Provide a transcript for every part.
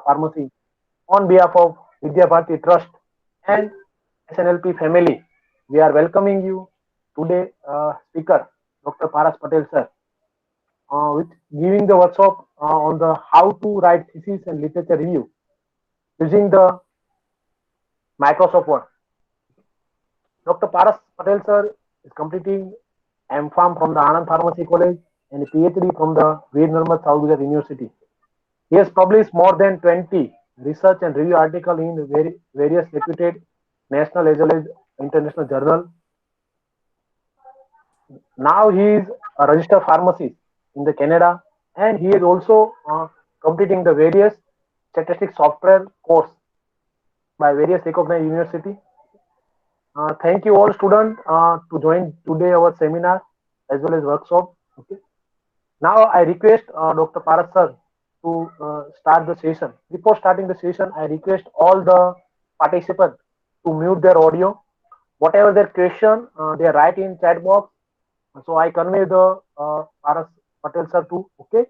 Pharmacy, on behalf of Vidyabharati Trust and SNLP family, we are welcoming you today, speaker Dr. Paras Patel sir, with giving the workshop on the how to write thesis and literature review using the Microsoft Word. Dr. Paras Patel sir is completing M.Pharm from the Anand Pharmacy College and a PhD from the Veer Narmad South Gujarat University. He has published more than 20 research and review articles in various reputed national as well as international journals. Now he is a registered pharmacist in the Canada, and he is also completing the various statistic software course by various recognized university. Thank you all students to join today our seminar as well as workshop. Okay. Now I request Dr. Paras sir to start the session. Before starting the session, I request all the participants to mute their audio. Whatever their question, they write in chat box. So I convey the Paras Patel sir to. Okay.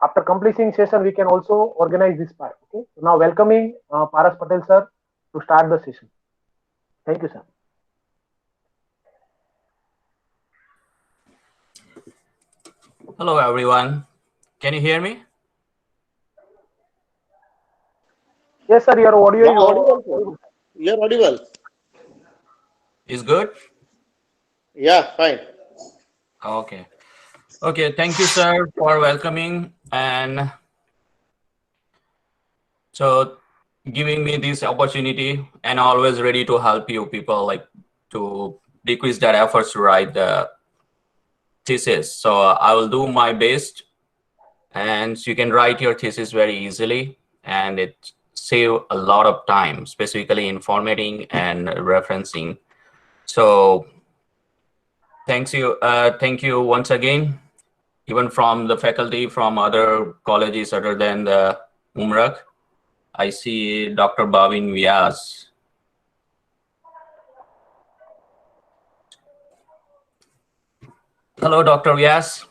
After completing session, we can also organize this part. Okay. So now welcoming Paras Patel sir to start the session. Thank you, sir. Hello, everyone. Can you hear me? Yes, sir. Your audio is audible. You're audible. Is good? Yeah, fine. Okay. Okay. Thank you, sir, for welcoming and so giving me this opportunity, and always ready to help you people like to decrease that efforts to write the thesis. So I will do my best, and you can write your thesis very easily, and it save a lot of time, specifically in formatting and referencing. So thank you once again, even from the faculty from other colleges other than the Umrak. I see Dr. Bhavin Vyas. Hello, Dr. Vyas.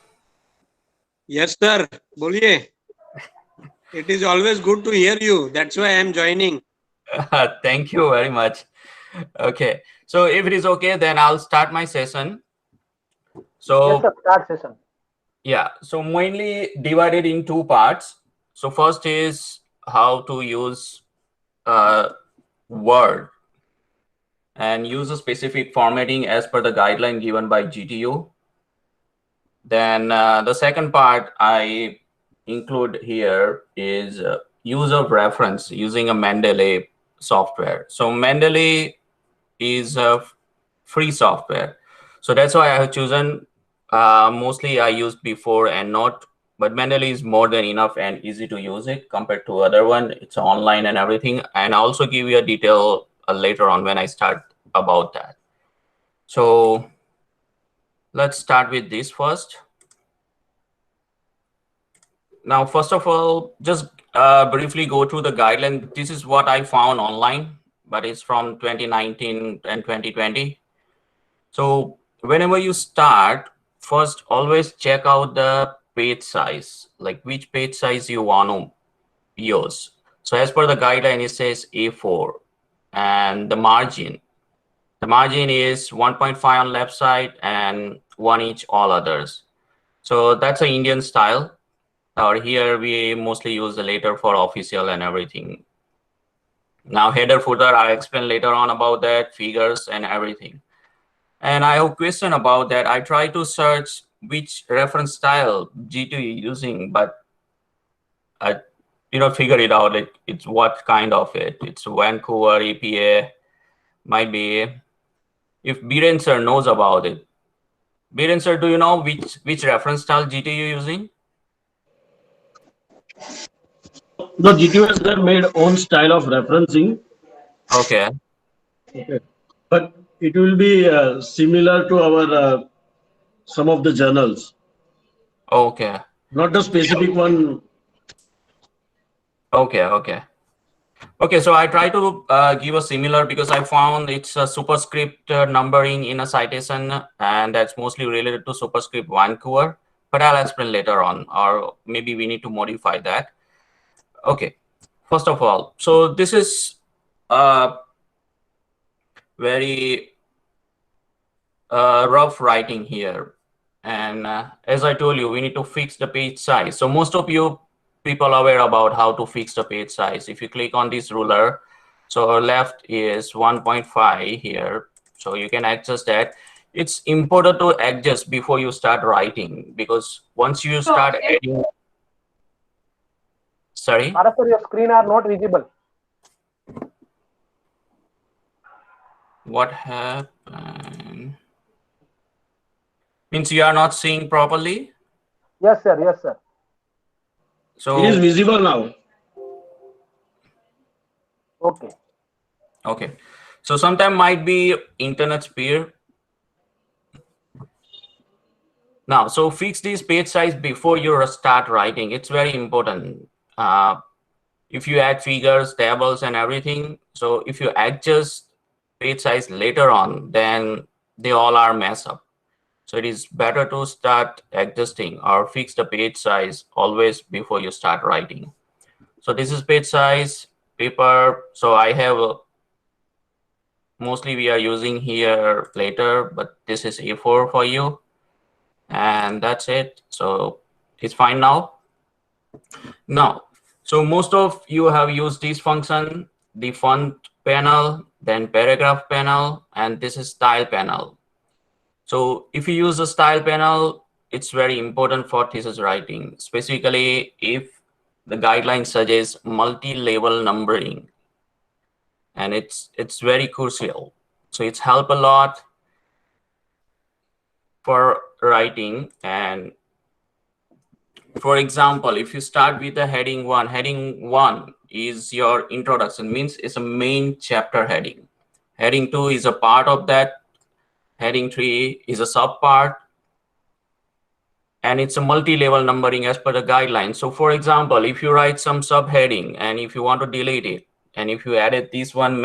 Yes, sir. Boliye. It is always good to hear you. That's why I am joining. Thank you very much. Okay. So if it is okay, then I'll start my session. So yes, sir. Start session. Yeah. So mainly divided in two parts. So first is how to use Word and use a specific formatting as per the guideline given by GTU. Then the second part I include here is use of reference using a Mendeley software. So Mendeley is a free software. So that's why I have chosen, mostly I used before and not, but Mendeley is more than enough and easy to use it compared to other one. It's online and everything. And I'll also give you a detail later on when I start about that. So let's start with this first. Now, first of all, just briefly go through the guideline. This is what I found online, but it's from 2019 and 2020. So whenever you start, first always check out the page size, like which page size you want to use. So as per the guideline, it says A4, and the margin is 1.5 on left side and 1 each all others. So that's an Indian style. Or here we mostly use the letter for official and everything. Now header footer, I'll explain later on about that, figures and everything. And I have a question about that. I try to search which reference style G2 using, but I did not figure it out. It's what kind of it. It's Vancouver, EPA, might be. If Biren sir knows about it. Biren sir, do you know which reference style GTU using? No, GTS there made own style of referencing. Okay. Okay. But it will be similar to our some of the journals. Okay. Not a specific one. Okay. Okay. Okay, so I try to give a similar because I found it's a superscript numbering in a citation, and that's mostly related to superscript Vancouver, but I'll explain later on, or maybe we need to modify that. Okay, first of all, so this is very rough writing here. And as I told you, we need to fix the page size. So most of you people are aware about how to fix the page size. If you click on this ruler, so our left is 1.5 here. So you can adjust that. It's important to adjust before you start writing, because once you start adding, sorry, Paras sir, your screen are not visible. what happened? Means you are not seeing properly. Yes, sir. Yes, sir. So It is visible now. Okay. okay, so sometime might be internet speed. Now, so fix this page size before you start writing. It's very important. If you add figures, tables, and everything, so if you adjust page size later on, then they all are messed up. So it is better to start adjusting or fix the page size always before you start writing. So this is page size, paper. So I have mostly we are using here later, but this is A4 for you. And that's it. So it's fine now. Now, so most of you have used this function, the font panel, then paragraph panel, and this is style panel. So if you use the style panel, it's very important for thesis writing, specifically if the guideline suggests multi-level numbering, and it's very crucial. So it's help a lot for writing. And for example, if you start with the heading 1, heading 1 is your introduction, means it's a main chapter heading. Heading 2 is a part of that. Heading 3 is a subpart. And it's a multi-level numbering as per the guidelines. So for example, if you write some subheading and if you want to delete it, and if you added this one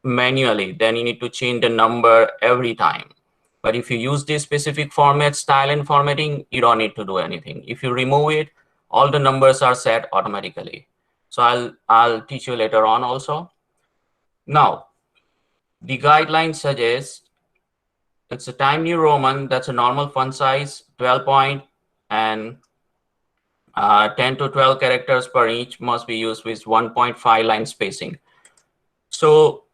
manually, then you need to change the number every time. But if you use this specific format, style and formatting, you don't need to do anything. If you remove it, all the numbers are set automatically. So I'll teach you later on also. Now, the guideline suggests it's a Time New Roman, that's a normal font size, 12 point, and 10 to 12 characters per inch must be used with 1.5 line spacing. So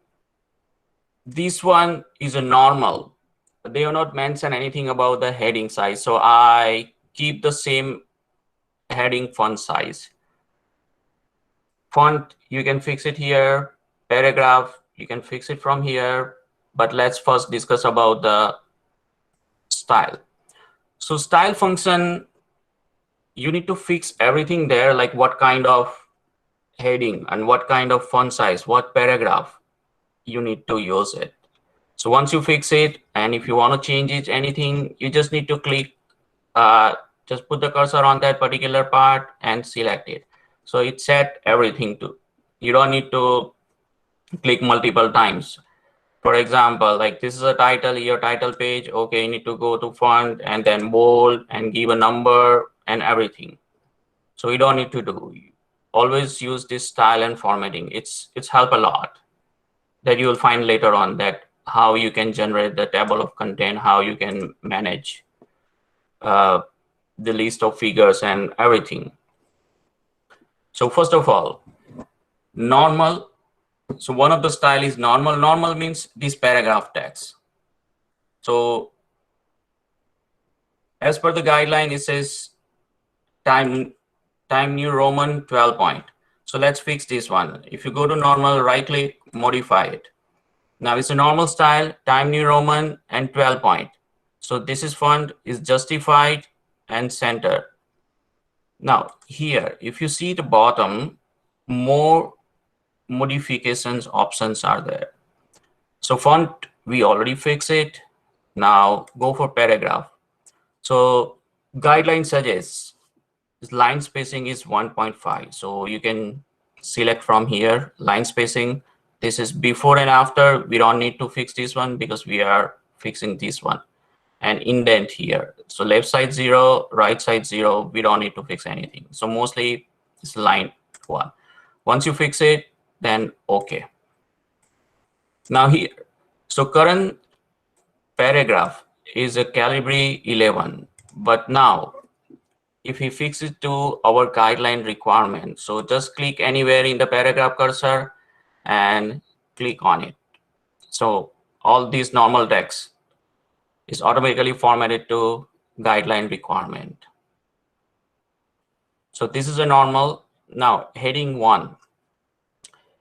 this one is a normal. They do not mention anything about the heading size. So I keep the same heading font size. Font, you can fix it here. Paragraph, you can fix it from here. But let's first discuss about the style. So style function, you need to fix everything there, like what kind of heading and what kind of font size, what paragraph you need to use it. So once you fix it, and if you want to change it, anything, you just need to click, just put the cursor on that particular part and select it. So it set everything to, you don't need to click multiple times. For example, like this is a title, your title page. Okay, you need to go to font and then bold and give a number and everything. So you don't need to do. Always use this style and formatting. It's help a lot. That you will find later on, that how you can generate the table of content, how you can manage the list of figures and everything. So first of all, normal. So one of the style is normal. Normal means this paragraph text. So as per the guideline, it says Time New Roman 12 point. So let's fix this one. If you go to normal, right click, modify it. Now it's a normal style, Time New Roman and 12 point. So this is font is justified and center. Now here, if you see the bottom, more modifications options are there. So font, we already fixed it. Now go for paragraph. So guideline suggests line spacing is 1.5. So you can select from here line spacing. This is before and after. We don't need to fix this one because we are fixing this one. And indent here. So left side 0, right side 0. We don't need to fix anything. So mostly it's line 1. Once you fix it, then OK. Now here, so current paragraph is a Calibri 11, but now if we fix it to our guideline requirement, so just click anywhere in the paragraph cursor and click on it. So all these normal text is automatically formatted to guideline requirement. So this is a normal. Now heading 1.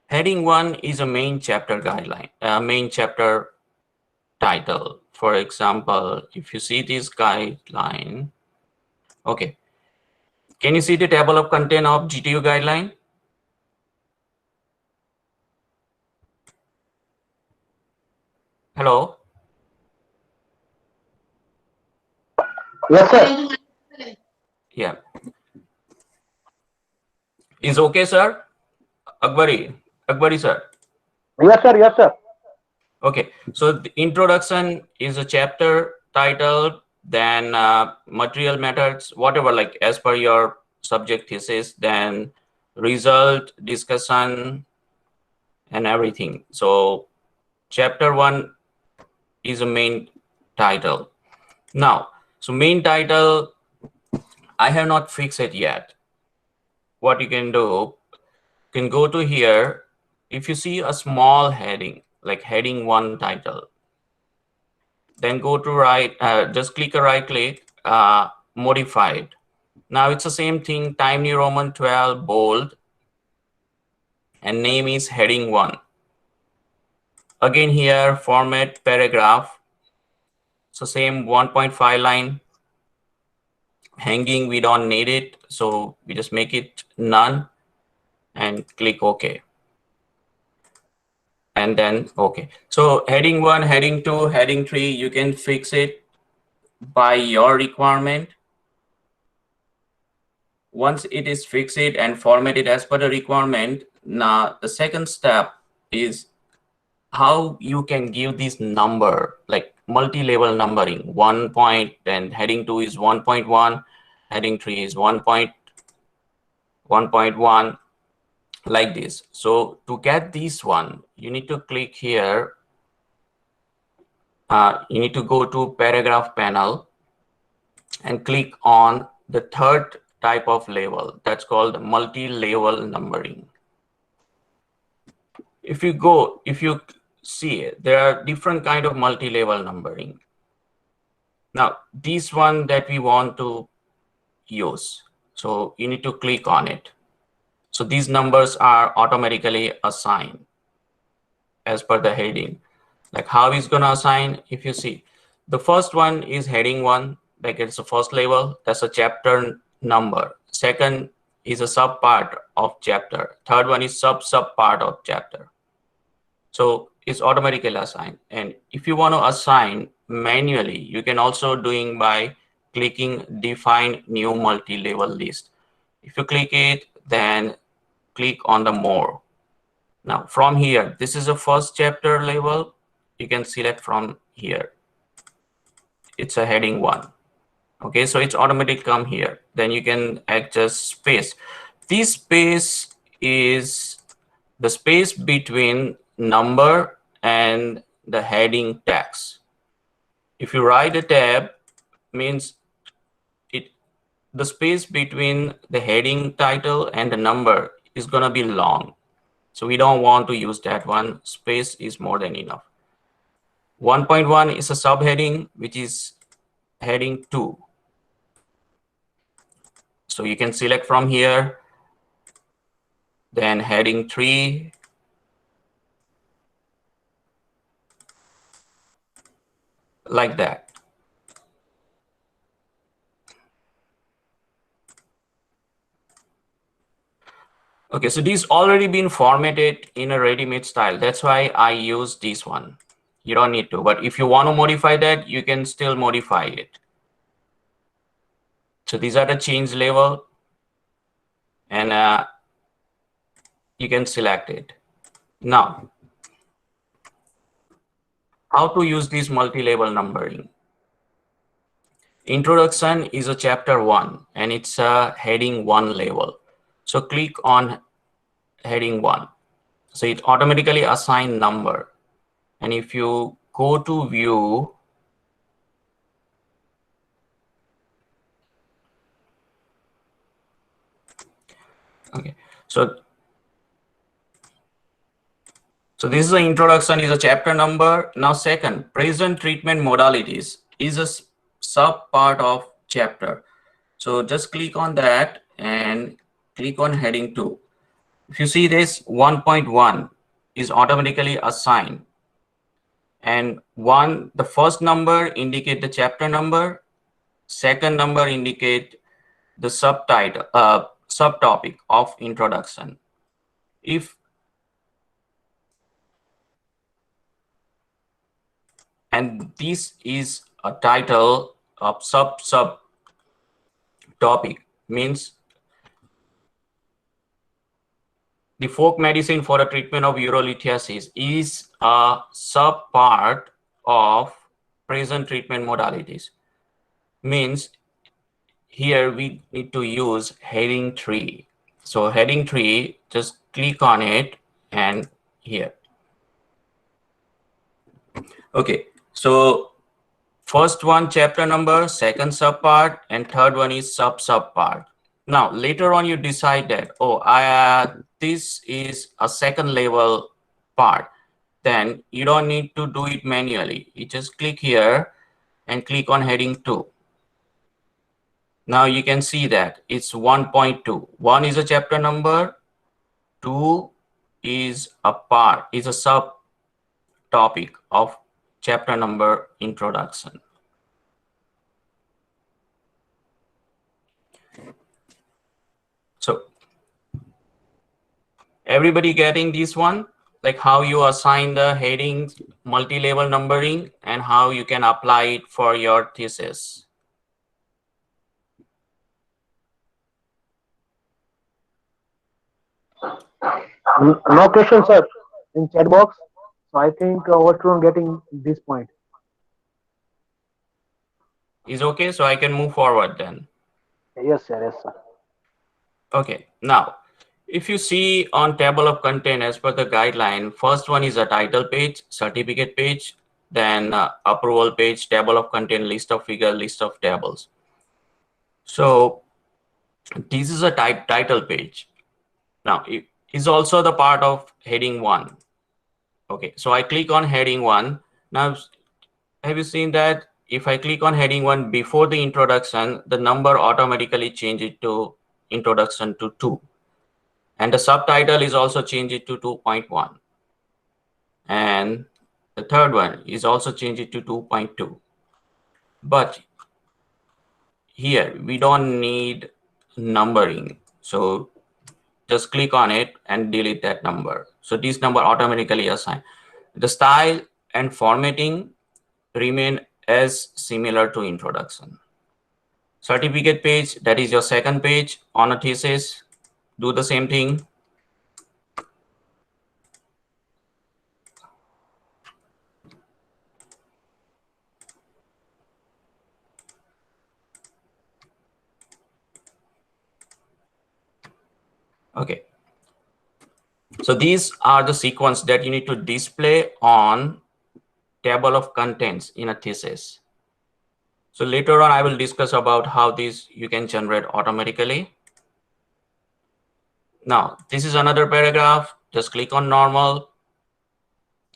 Heading 1 is a main chapter guideline, main chapter title. For example, if you see this guideline, okay. Can you see the table of content of GTU guideline? Hello? Yes, sir. Yeah. Is okay, sir? Akbari, sir. Yes, sir. Yes, sir. Okay. So the introduction is a chapter title, then material methods, whatever, like as per your subject thesis, then result, discussion, and everything. So chapter 1 is a main title. Now, so main title, I have not fixed it yet. What you can do, you can go to here. If you see a small heading, like heading 1 title, then go to right, just click a right click, modify it. Now it's the same thing, Time New Roman 12, bold, and name is heading 1. Again here, format paragraph. So same 1.5 line. Hanging, we don't need it, so we just make it none and click OK. And then OK. So heading 1, heading 2, heading 3, you can fix it by your requirement. Once it is fixed and formatted as per the requirement, now the second step is how you can give this number, like multi-level numbering. 1 point, then heading 2 is 1.1, heading 3 is 1.1, like this. So to get this one, you need to click here. You need to go to paragraph panel and click on the third type of level. That's called multi-level numbering. If you see it, there are different kind of multi-level numbering. Now, this one that we want to use, so you need to click on it. So these numbers are automatically assigned as per the heading. Like how is gonna assign? If you see, the first one is heading 1, like it's the first level, that's a chapter number. Second is a sub part of chapter. Third one is sub part of chapter. So it's automatically assigned. And if you want to assign manually, you can also doing by clicking define new multi-level list. If you click it, then click on the more. Now from here, this is a first chapter level. You can select from here. It's a heading 1. Okay, so it's automatic come here. Then you can adjust space. This space is the space between number and the heading text. If you write a tab, means the space between the heading title and the number is gonna be long. So we don't want to use that one. Space is more than enough. 1.1 is a subheading, which is heading 2. So you can select from here, then heading 3, like that. Okay, so these already been formatted in a ready-made style. That's why I use this one. You don't need to, but if you want to modify that, you can still modify it. So these are the change level, and you can select it. Now, how to use this multi-level numbering? Introduction is a chapter 1, and it's a heading 1 level. So click on heading 1. So it automatically assign number. And if you go to view, okay, so this is the introduction, is a chapter number. Now second, present treatment modalities is a sub part of chapter. So just click on that and click on heading 2. If you see this, 1.1 is automatically assigned. And the first number indicate the chapter number, second number indicate the subtitle, subtopic of introduction. And this is a title of sub topic, means the folk medicine for the treatment of urolithiasis is a sub part of present treatment modalities. Means here we need to use heading 3. So heading 3, just click on it and here. Okay, so first one chapter number, second sub part, and third one is sub part. Now later on you decide that, oh, this is a second level part, then you don't need to do it manually. You just click here and click on heading 2. Now you can see that it's 1.2. 1 is a chapter number, 2 is a sub topic of chapter number introduction. So everybody getting this one, like how you assign the headings, multi-level numbering, and how you can apply it for your thesis. No questions, sir, in chat box. So I think what we're getting this point. Is okay, so I can move forward then. Yes, sir. Yes, sir. Okay, now if you see on table of content as per the guideline, first one is a title page, certificate page, then approval page, table of content, list of figure, list of tables. So this is a title page. Now it is also the part of heading 1. Okay, so I click on heading 1. Now have you seen that if I click on heading 1 before the introduction, the number automatically changes to introduction to 2. And the subtitle is also changed to 2.1. And the third one is also changed to 2.2. But here we don't need numbering. So just click on it and delete that number. So this number automatically assigned. The style and formatting remain as similar to introduction. Certificate page, that is your second page on a thesis. Do the same thing. Okay. So these are the sequence that you need to display on table of contents in a thesis. So later on, I will discuss about how these you can generate automatically. Now, this is another paragraph. Just click on normal.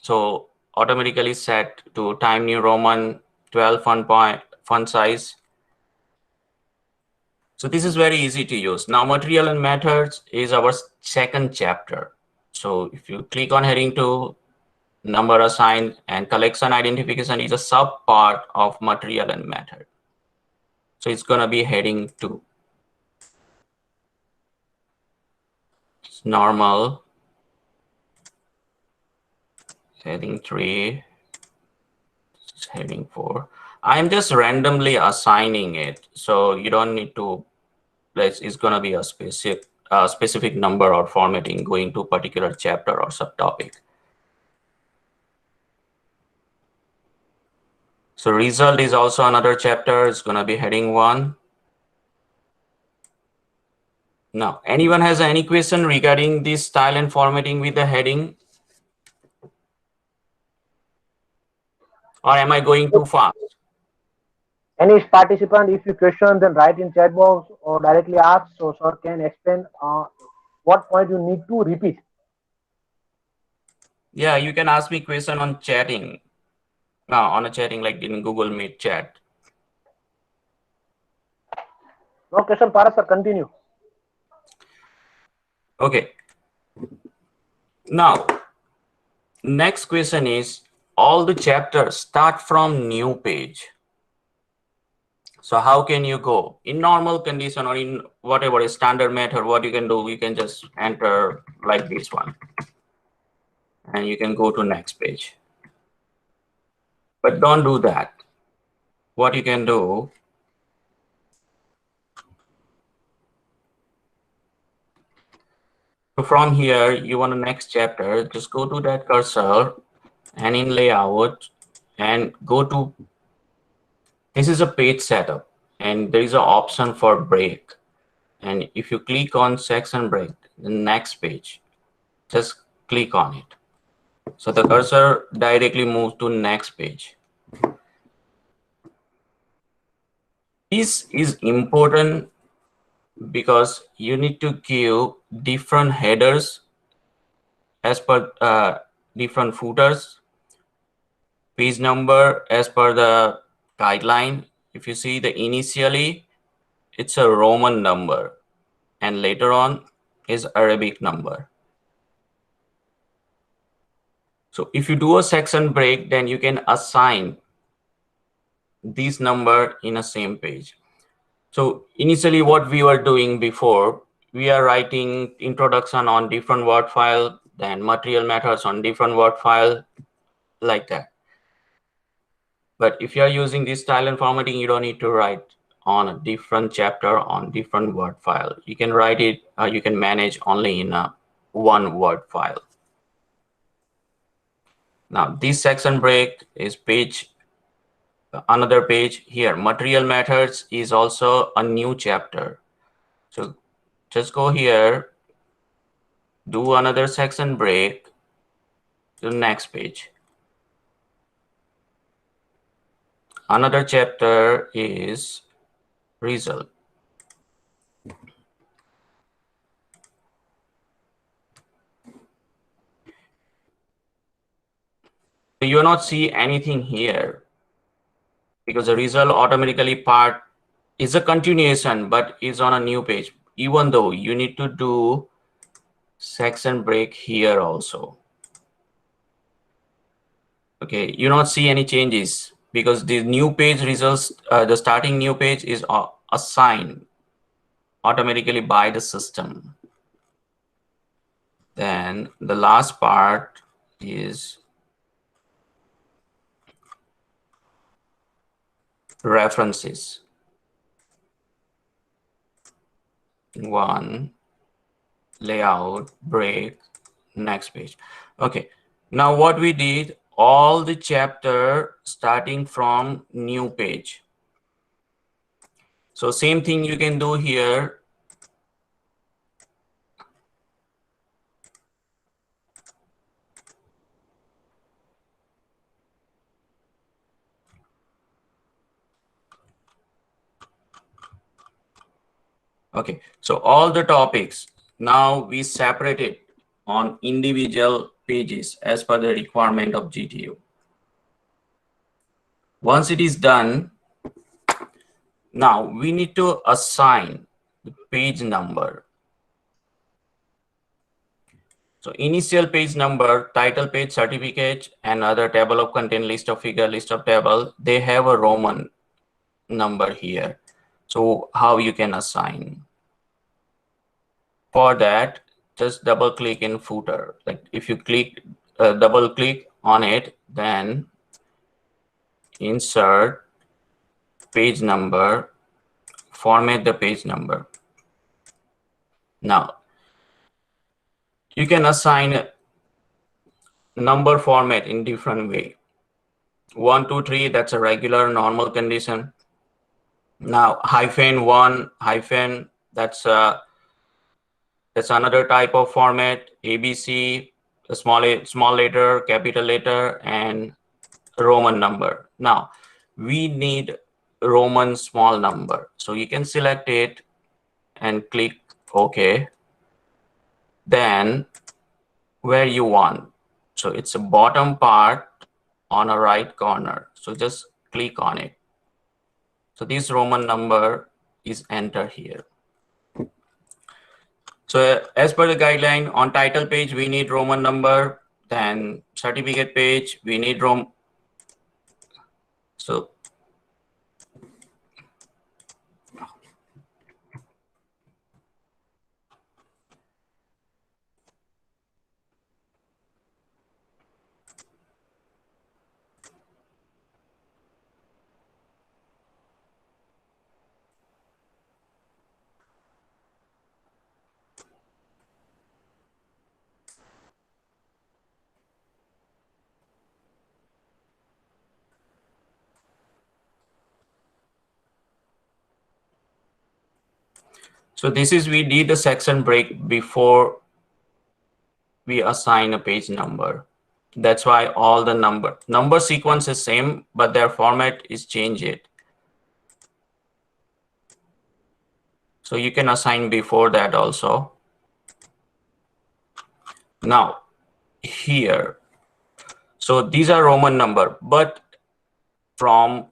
So automatically set to Time New Roman 12 font size. So this is very easy to use. Now, material and methods is our second chapter. So if you click on heading 2, number assigned and collection identification is a sub part of material and method. So it's going to be heading 2. It's normal. Heading 3. It's heading 4. I'm just randomly assigning it. So you don't need to, it's going to be a specific number or formatting going to particular chapter or subtopic. So result is also another chapter. It's going to be heading 1. Now, anyone has any question regarding this style and formatting with the heading? Or am I going too fast? Any participant, if you question, then write in chat box or directly ask, so sir can explain what point you need to repeat. Yeah, you can ask me question on chatting. On a chatting like in Google Meet chat. No question, Paras sir, continue. Okay. Now, next question is, all the chapters start from new page. So how can you go in normal condition or in whatever is standard method? What you can do, you can just enter like this one, and you can go to next page. But don't do that. What you can do, so from here, you want the next chapter, just go to that cursor and in layout and go to, this is a page setup and there is an option for break. And if you click on section break, the next page, just click on it. So the cursor directly moves to next page. This is important because you need to give different headers as per different footers, page number as per the guideline. If you see the initially, it's a Roman number and later on is Arabic number. So if you do a section break, then you can assign this number in a same page. So initially what we were doing before, we are writing introduction on different word file, then material methods on different word file, like that. But if you are using this style and formatting, you don't need to write on a different chapter on different word file. You can write it, you can manage only in a one word file. Now this section break is page, another page here. Material methods is also a new chapter. So just go here, do another section break to the next page. Another chapter is result. You will not see anything here because the result automatically part is a continuation but is on a new page, even though you need to do section break here also. Okay, you not see any changes because the new page results, the starting new page is assigned automatically by the system. Then the last part is references. One, layout, break, next page. Okay, now what we did, all the chapter starting from new page. So same thing you can do here. Okay, so all the topics, now we separate it on individual pages as per the requirement of GTU. Once it is done, now we need to assign the page number. So initial page number, title page, certificate, and other table of content, list of figure, list of table, they have a Roman number here. So how you can assign? For that, just double click in footer. Like if you click, double click on it, then insert page number, format the page number. Now you can assign number format in different way. 1, 2, 3, that's a regular normal condition. Now -1, hyphen, that's a That's another type of format. ABC, a small letter, capital letter, and Roman number. Now, we need Roman small number. So you can select it and click OK. Then where you want. So it's a bottom part on a right corner. So just click on it. So this Roman number is entered here. So as per the guideline, on title page, we need Roman number. Then certificate page, we need Roman. So this is, we did a section break before we assign a page number. That's why all the number sequence is same, but their format is changed. So you can assign before that also. Now here, so these are Roman number, but from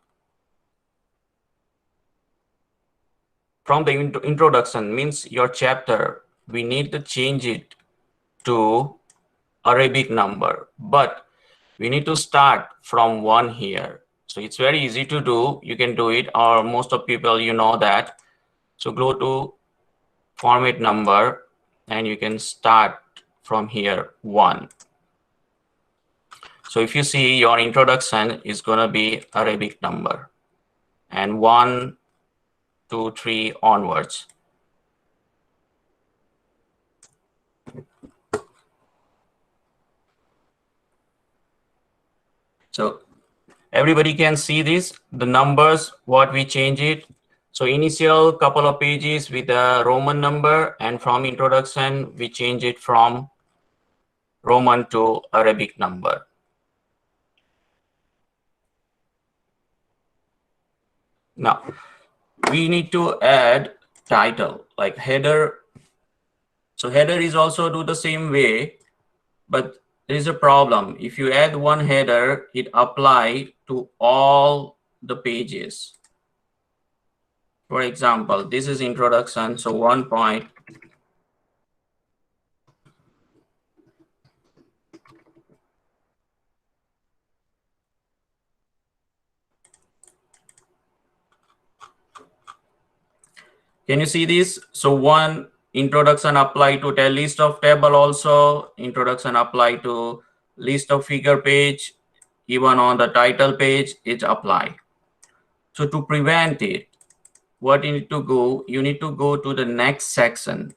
the introduction, means your chapter, we need to change it to Arabic number, but we need to start from 1 here. So it's very easy to do. You can do it, or most of people, you know that. So go to format number and you can start from here 1. So if you see, your introduction is going to be Arabic number, and 1, 2, 3 onwards. So everybody can see this, the numbers, what we change it. So initial couple of pages with a Roman number, and from introduction, we change it from Roman to Arabic number. Now, we need to add title, like header. So header is also do the same way, but there is a problem. If you add one header, it apply to all the pages. For example, this is introduction, so 1 point. Can you see this? So 1 introduction apply to the list of table also, introduction apply to list of figure page, even on the title page it apply. So to prevent it, what you need to go, you need to go to the next section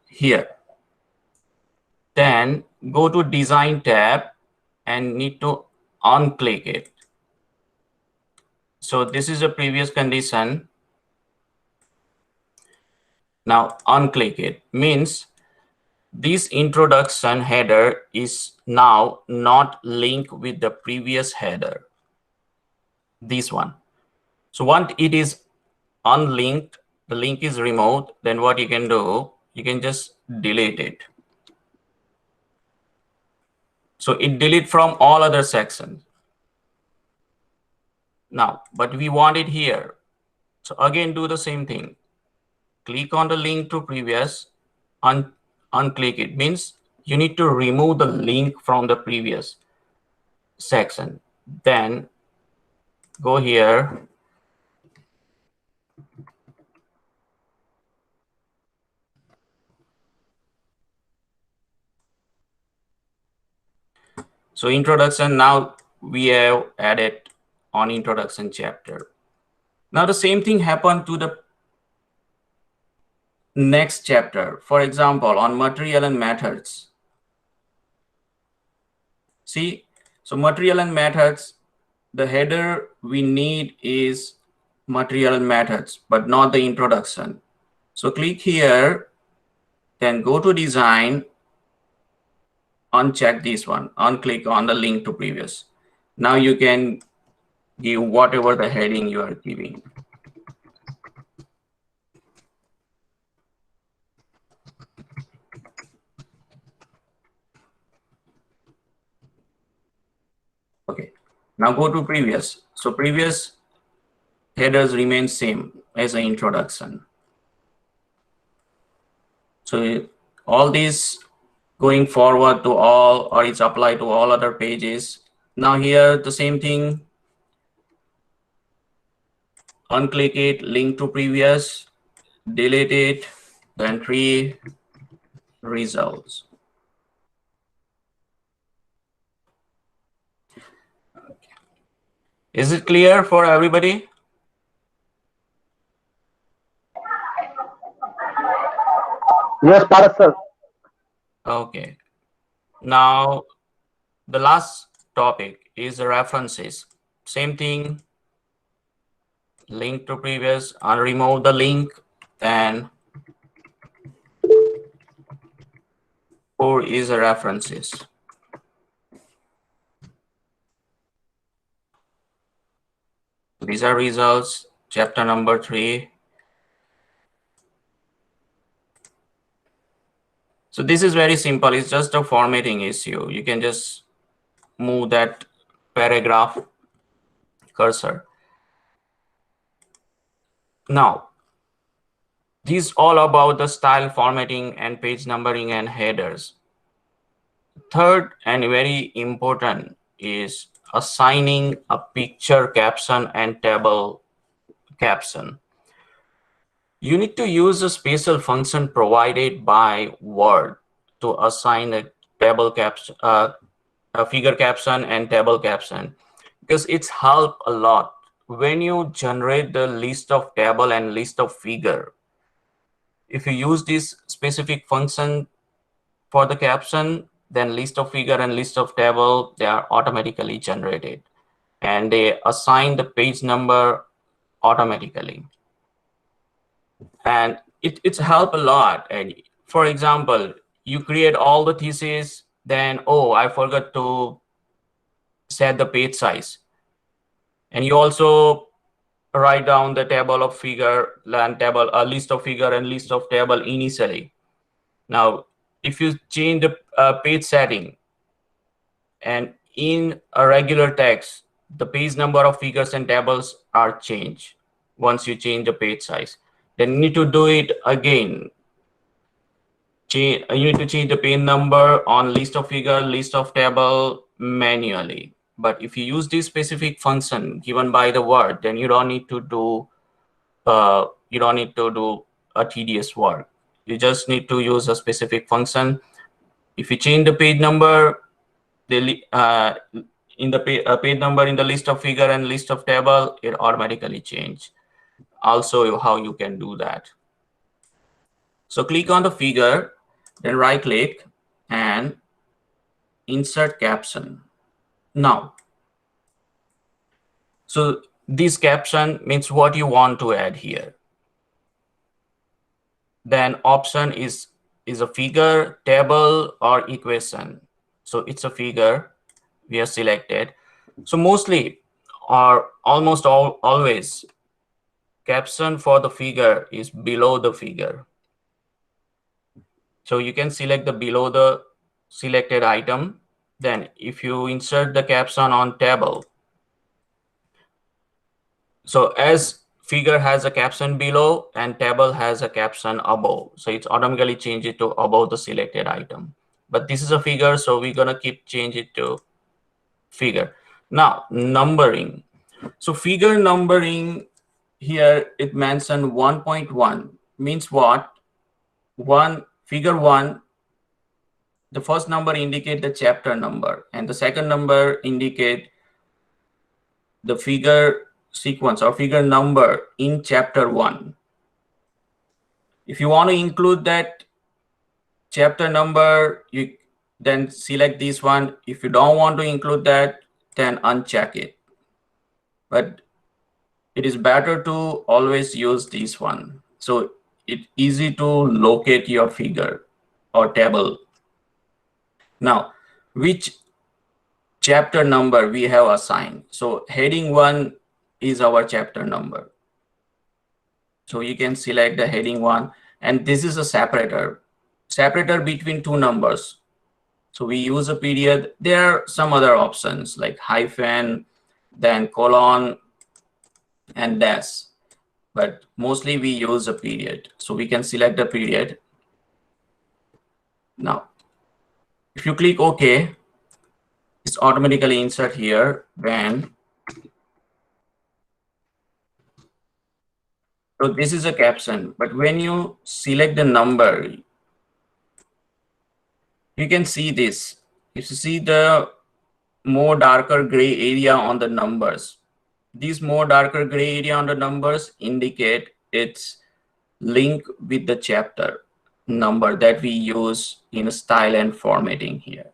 here. Then go to design tab and need to unclick it. So this is a previous condition. Now unclick it, means this introduction header is now not linked with the previous header, this one. So once it is unlinked, the link is removed, then what you can do, you can just delete it. So it delete from all other sections. Now, but we want it here. So again, do the same thing. Click on the link to previous, unclick it, means you need to remove the link from the previous section. Then go here. So introduction, now we have added on introduction chapter. Now the same thing happened to the next chapter. For example, on material and methods. See, so material and methods, the header we need is material and methods, but not the introduction. So click here then go to design, uncheck this one, unclick on the link to previous. Now you can give whatever the heading you are giving. Okay, now go to previous. So previous headers remain same as the introduction. So all these going forward to all, or it's applied to all other pages. Now here the same thing, unclick it, link to previous, delete it, then 3 results. Is it clear for everybody? Yes, Paras sir. Okay. Now the last topic is the references. Same thing, link to previous, unremove the link, then 4 is the references. These are results, chapter number 3. So this is very simple. It's just a formatting issue. You can just move that paragraph cursor. Now, this is all about the style formatting and page numbering and headers. Third and very important is assigning a picture caption and table caption. You need to use a special function provided by Word to assign a table caption, a figure caption and table caption, because it's help a lot when you generate the list of table and list of figure. If you use this specific function for the caption, then list of figure and list of table, they are automatically generated and they assign the page number automatically. And it's help a lot. And for example, you create all the thesis, then, oh, I forgot to set the page size. And you also write down the table of figure and table, a list of figure and list of table initially. Now, if you change the page setting and in a regular text, the page number of figures and tables are changed once you change the page size. Then you need to do it again. You need to change the page number on list of figure, list of table manually. But if you use this specific function given by the Word, then you don't need to do a tedious work. You just need to use a specific function. If you change the page number, in the page number in the list of figure and list of table, it automatically change. Also, how you can do that. So click on the figure, then right click and insert caption. Now, so this caption means what you want to add here. Then option is a figure, table, or equation. So it's a figure we have selected. So mostly or almost always caption for the figure is below the figure. So you can select the below the selected item. Then if you insert the caption on table, so as figure has a caption below and table has a caption above, so it's automatically change it to above the selected item. But this is a figure, so we're gonna keep change it to figure. Now numbering. So figure numbering here, it mentioned 1.1 means what? Figure 1, the first number indicate the chapter number and the second number indicate the figure sequence or figure number in chapter 1. If you want to include that chapter number, you then select this one. If you don't want to include that, then uncheck it. But it is better to always use this one. So it's easy to locate your figure or table. Now, which chapter number we have assigned? So heading 1 is our chapter number. So you can select the heading 1, and this is a separator between two numbers. So we use a period. There are some other options like hyphen, then colon, and dash, but mostly we use a period. So we can select the period. Now, if you click OK, it's automatically insert here when. So this is a caption, but when you select the number, you can see this. If you see the more darker gray area on the numbers, these more darker gray area on the numbers indicate its link with the chapter number that we use in style and formatting here.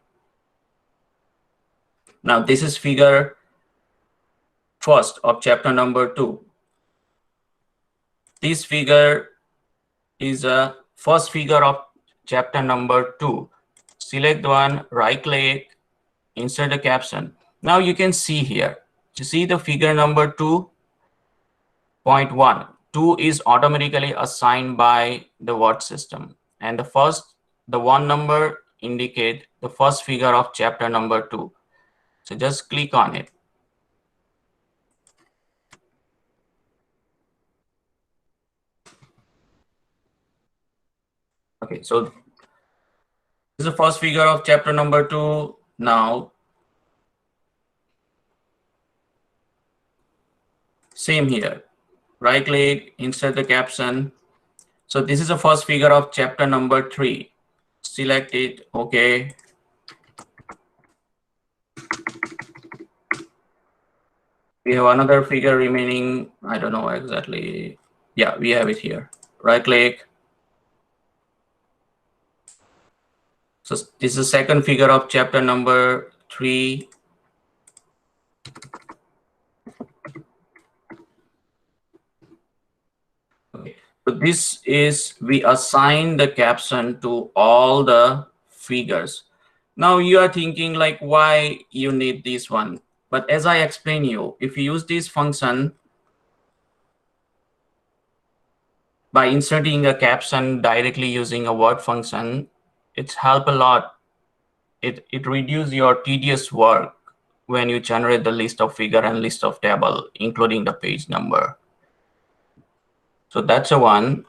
Now this is figure first of chapter number 2. This figure is a first figure of chapter number 2. Select one, right click, insert the caption. Now you can see here, you see the figure number 2.1. 2 is automatically assigned by the word system, and the one number indicate the first figure of chapter number 2. So just click on it. Okay, so this is the first figure of chapter number 2. Now same here, right click, insert the caption. So this is the first figure of chapter number 3. Select it, okay. We have another figure remaining. I don't know exactly. Yeah, we have it here. Right click. So this is the second figure of chapter number 3. Okay. So this is, we assign the caption to all the figures. Now you are thinking like, why you need this one? But as I explain you, if you use this function by inserting a caption directly using a word function, it's help a lot. It reduces your tedious work when you generate the list of figure and list of table, including the page number. So that's a one.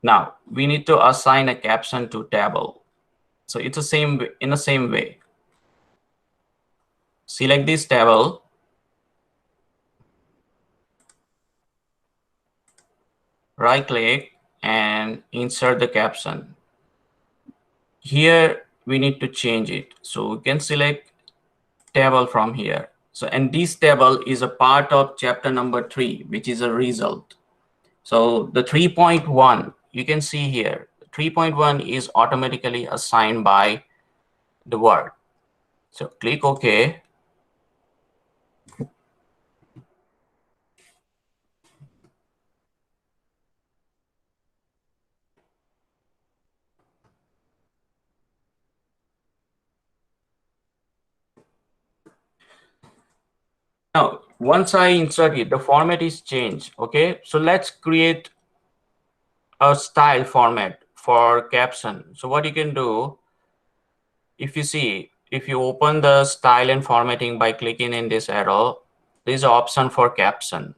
Now we need to assign a caption to table. So it's the same in the same way. Select this table. Right click and insert the caption. Here we need to change it. So we can select table from here. So, and this table is a part of chapter number 3, which is a result. So the 3.1, you can see here, 3.1 is automatically assigned by the word. So click OK. Now, once I insert it, the format is changed. Okay, so let's create a style format for caption. So what you can do, if you open the style and formatting by clicking in this arrow, there is an option for caption.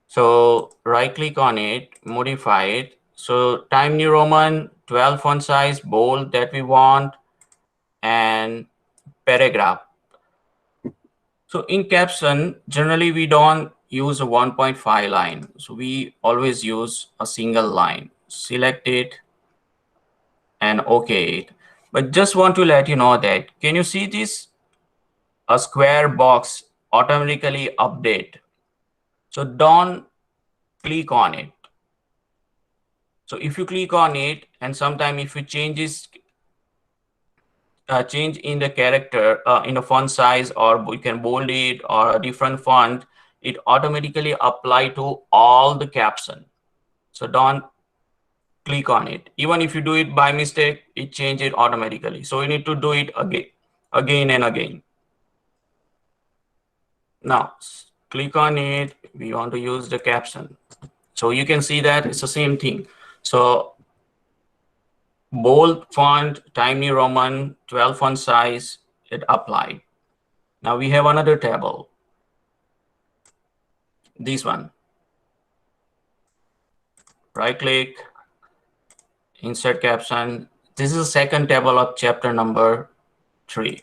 So right click on it, modify it. So Times New Roman, 12 font size, bold that we want, and paragraph. So in caption, generally we don't use a 1.5 line. So we always use a single line. Select it and OK it. But just want to let you know that, can you see this? A square box automatically update. So don't click on it. So if you click on it, and sometime if you change in the character in the font size, or you can bold it or a different font, it automatically apply to all the caption. So don't click on it. Even if you do it by mistake, it changes it automatically. So you need to do it again and again. Now click on it. We want to use the caption. So you can see that it's the same thing. So bold font, Times New Roman, 12 font size, it applied. Now we have another table. This one. Right click, insert caption. This is the second table of chapter number 3.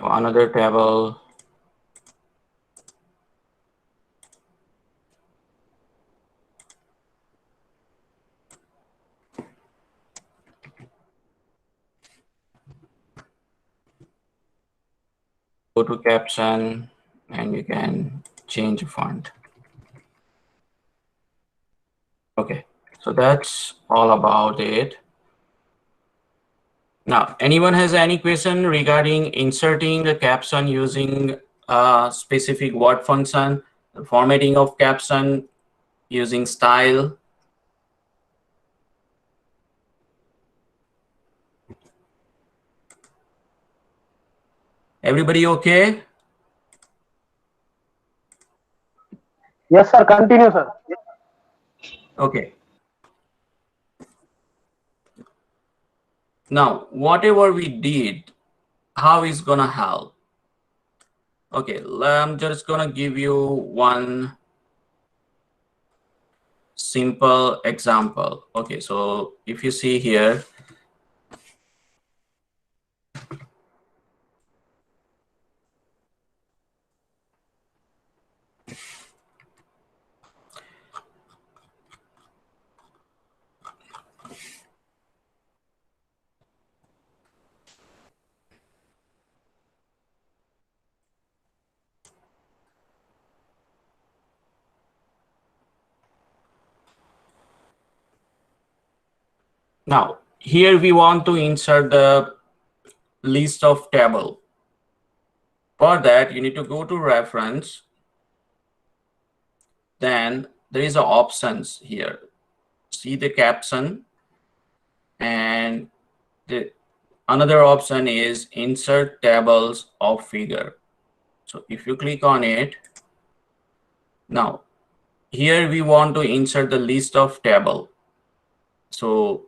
Another table. Go to caption and you can change font. Okay, so that's all about it. Now, anyone has any question regarding inserting the caption using a specific word function, the formatting of caption using style? Everybody okay? Yes, sir. Continue, sir. Okay. Now, whatever we did, how is gonna help? Okay, I'm just gonna give you one simple example. Okay, so if you see here, now here we want to insert the list of table. For that, you need to go to reference. Then there is a options here. See the caption, and the another option is insert tables of figure. So if you click on it, now here we want to insert the list of table. So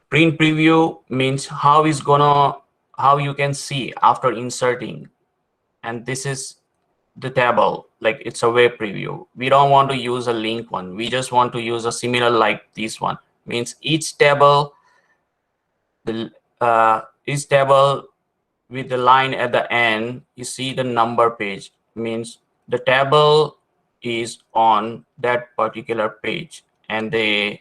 print preview means how you can see after inserting, and this is the table, like it's a web preview. We don't want to use a link one. We just want to use a similar like this one. Means each table with the line at the end, you see the number page, means the table is on that particular page and they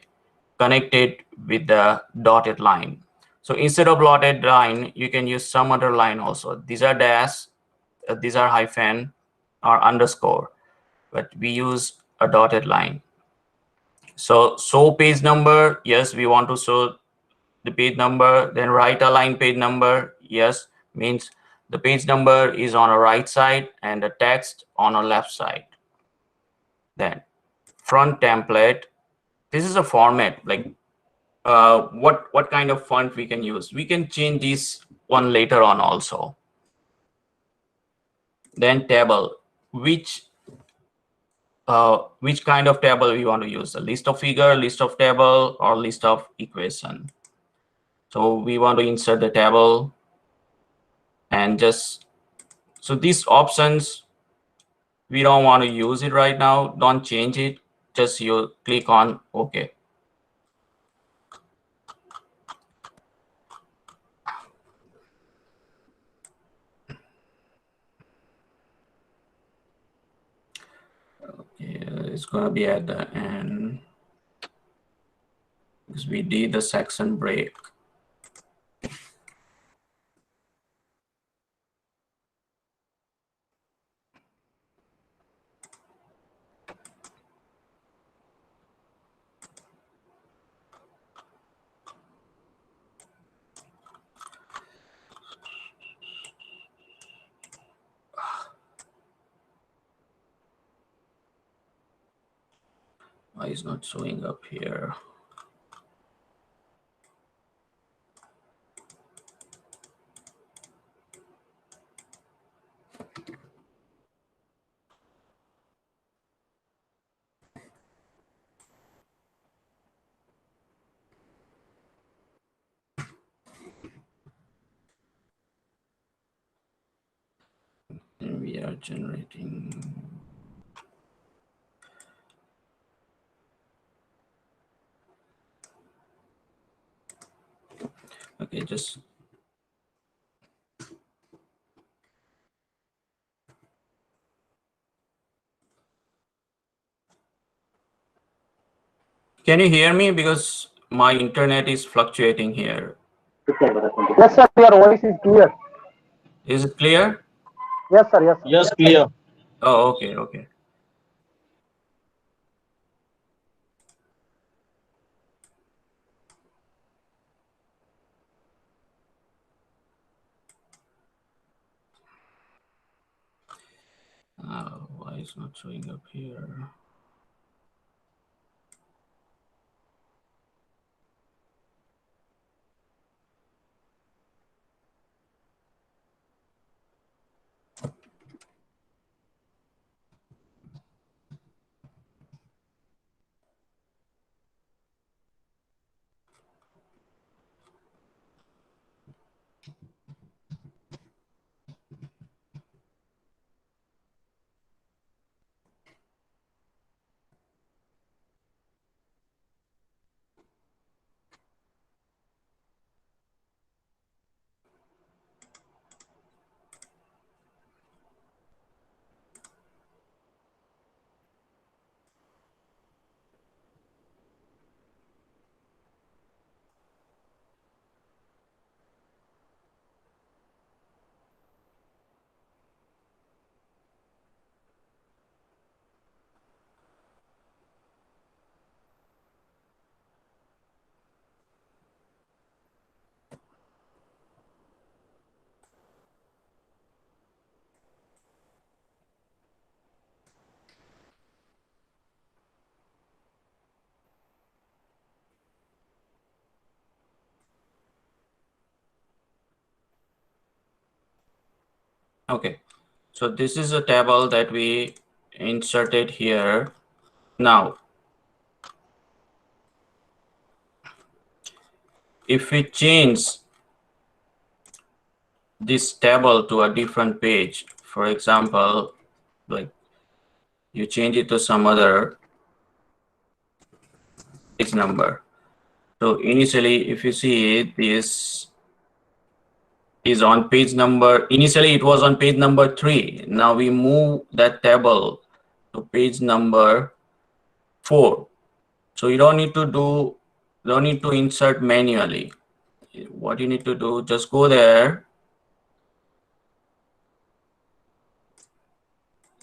connected with the dotted line. So instead of dotted line, you can use some other line also. These are dash, these are hyphen or underscore, but we use a dotted line. So show page number, yes, we want to show the page number. Then right align page number, yes, means the page number is on the right side and the text on the left side. Then front template, this is a format, like what kind of font we can use. We can change this one later on also. Then table, which kind of table we want to use, a list of figure, list of table, or list of equation. So we want to insert the table, and just so these options we don't want to use it right now. Don't change it, just you click on OK. Okay, it's gonna be at the end because we did the section break. Why is not showing up here? And we are generating. Okay, just can you hear me? Because my internet is fluctuating here. Yes, sir. Your voice is clear. Is it clear? Yes, sir. Yes, sir. Yes, clear. Oh, okay, okay. Why is not showing up here? Okay, so this is a table that we inserted here. Now, if we change this table to a different page, for example, like you change it to some other page number. So initially, if you see this is on page number, initially it was on page number 3. Now we move that table to page number 4. So you don't need to insert manually. What you need to do, just go there,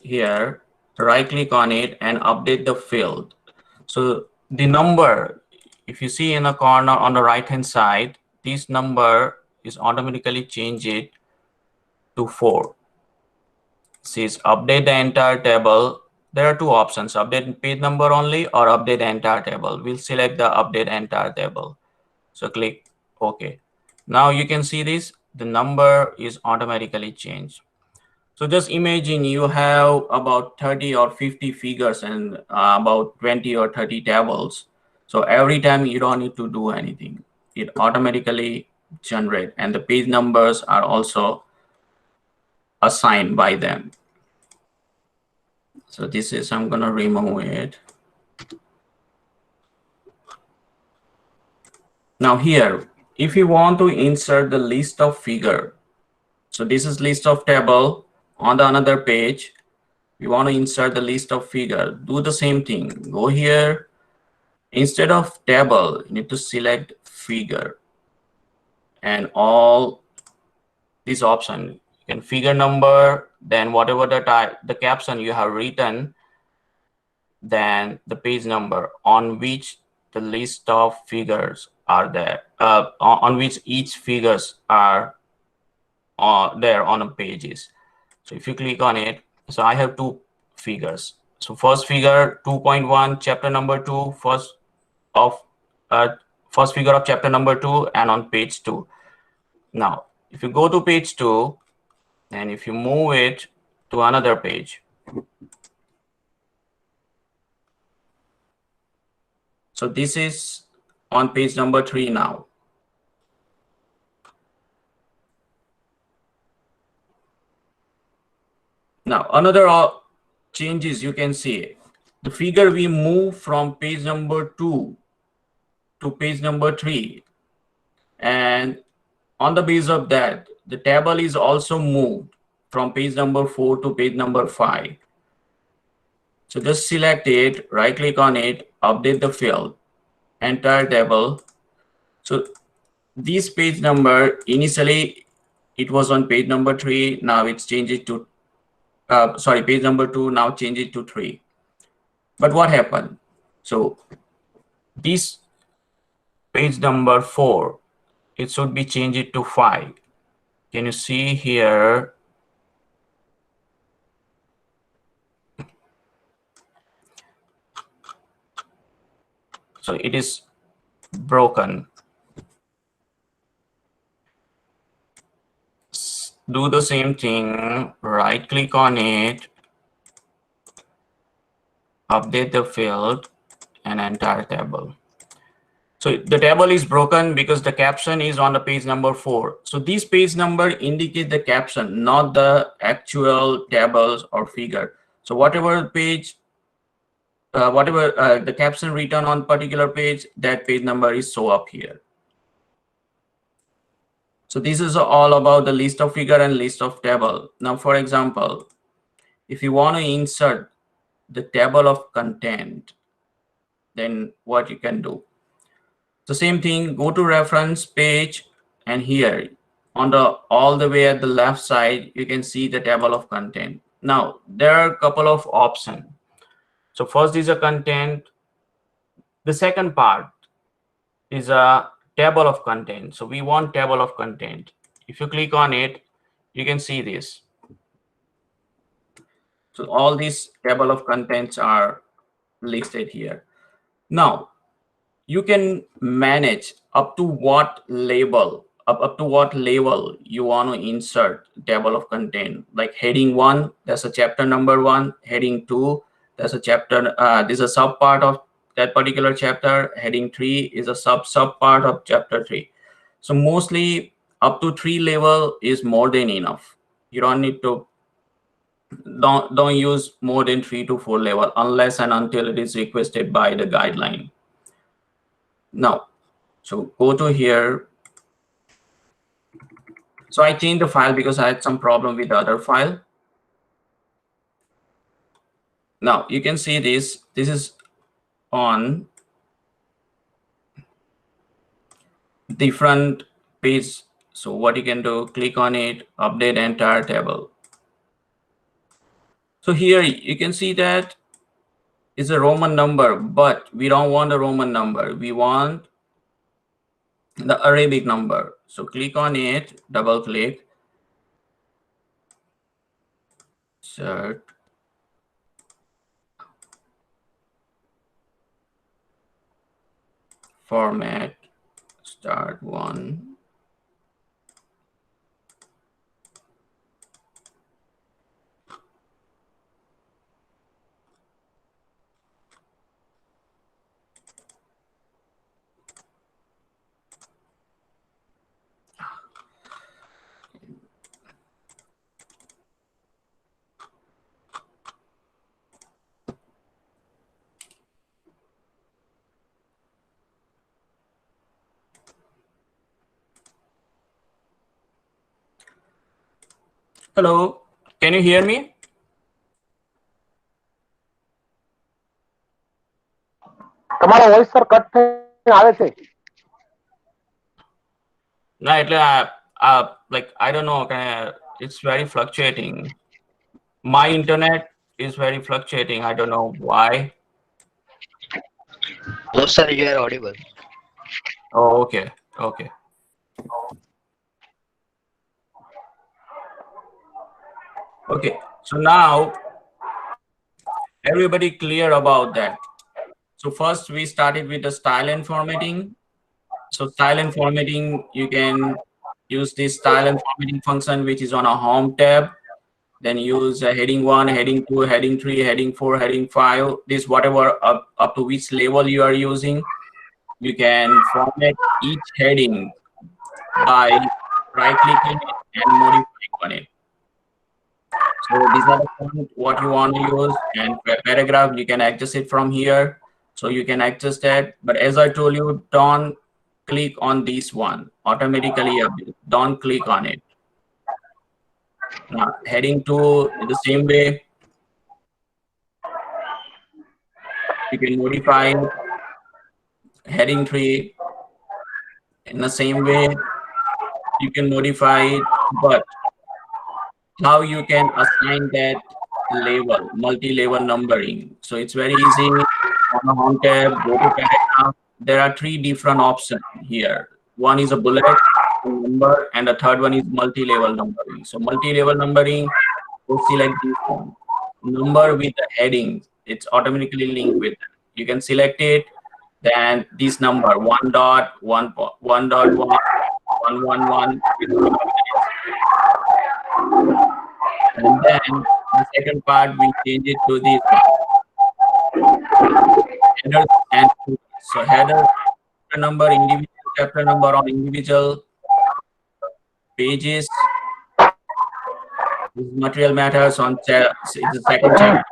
here, right click on it and update the field. So the number, if you see in a corner on the right hand side, this number is automatically changed to 4. Says update the entire table. There are two options, update page number only or update the entire table. We'll select the update entire table. So click OK. Now you can see this, the number is automatically changed. So just imagine you have about 30 or 50 figures and about 20 or 30 tables. So every time you don't need to do anything. It automatically generates, and the page numbers are also assigned by them. So this is, I'm going to remove it. Now here, if you want to insert the list of figure, so this is list of table on the another page. You want to insert the list of figure, do the same thing. Go here, instead of table, you need to select figure and all this option. You can figure number, then whatever the caption you have written, then the page number on which the list of figures are there, on which each figures are there on a pages. So if you click on it, so I have two figures. So first figure 2.1, chapter number 2, first figure of chapter number 2, and on page 2. Now, if you go to page 2, and if you move it to another page, so this is on page number 3 now. Now, another changes you can see. The figure we move from page number 2 to page number 3, and on the base of that, the table is also moved from page number 4 to page number 5. So just select it, right click on it, update the field, entire table. So this page number, initially it was on page number 3, now it's changed to page number 2, now change it to 3. But what happened? So this page number 4, it should be changed to 5. Can you see here? So it is broken. Do the same thing, right click on it, update the field, and entire table. So the table is broken because the caption is on the page number 4. So this page number indicates the caption, not the actual tables or figure. So whatever page, the caption written on particular page, that page number is show up here. So this is all about the list of figure and list of table. Now, for example, if you want to insert the table of content, then what you can do? The same thing, go to reference page, and here on the all the way at the left side, you can see the table of content. Now, there are a couple of options. So first is a content. The second part is a table of content. So we want table of content. If you click on it, you can see this. So all these table of contents are listed here. Now, you can manage up to what label, up to what level you want to insert table of content. Like heading 1, that's a chapter number 1. Heading 2, that's a chapter. This is a sub part of that particular chapter. Heading 3 is a sub part of chapter 3. So mostly up to 3 level is more than enough. You don't need to. Don't use more than 3 to 4 level unless and until it is requested by the guideline. Now, so go to here. So I changed the file because I had some problem with the other file. Now you can see this. This is on different page. So what you can do, click on it, update entire table. So here you can see that is a Roman number, but we don't want a Roman number. We want the Arabic number. So click on it, double click, insert, format, start 1. Hello, can you hear me? તમારો voice sir cut થઈને આવે છે. No, like I don't know, it's very fluctuating. My internet is very fluctuating. I don't know why. No, sir, you are audible. Oh, okay. Okay, so now everybody clear about that? So first we started with the style and formatting. So style and formatting, you can use this style and formatting function, which is on a home tab. Then use heading 1, heading 2, heading 3, heading 4, heading 5. This whatever up to which level you are using. You can format each heading by right-clicking it and modifying on it. So these are the font what you want to use, and paragraph you can adjust it from here. So you can adjust that. But as I told you, don't click on this one automatically. Don't click on it. Now heading 2 in the same way. You can modify it. Heading 3 in the same way. You can modify it, but how you can assign that label, multi-level numbering. So it's very easy. On the home tab, go to paragraph. There are 3 different options here. One is a bullet number, and the third one is multi-level numbering. So multi-level numbering, go select this one. Number with the heading, it's automatically linked with it. You can select it, then this number 1.1.1.111. And then the second part, we change it to this header and footers. So header, chapter number, individual chapter number on individual pages. This material matters on it's the second chapter,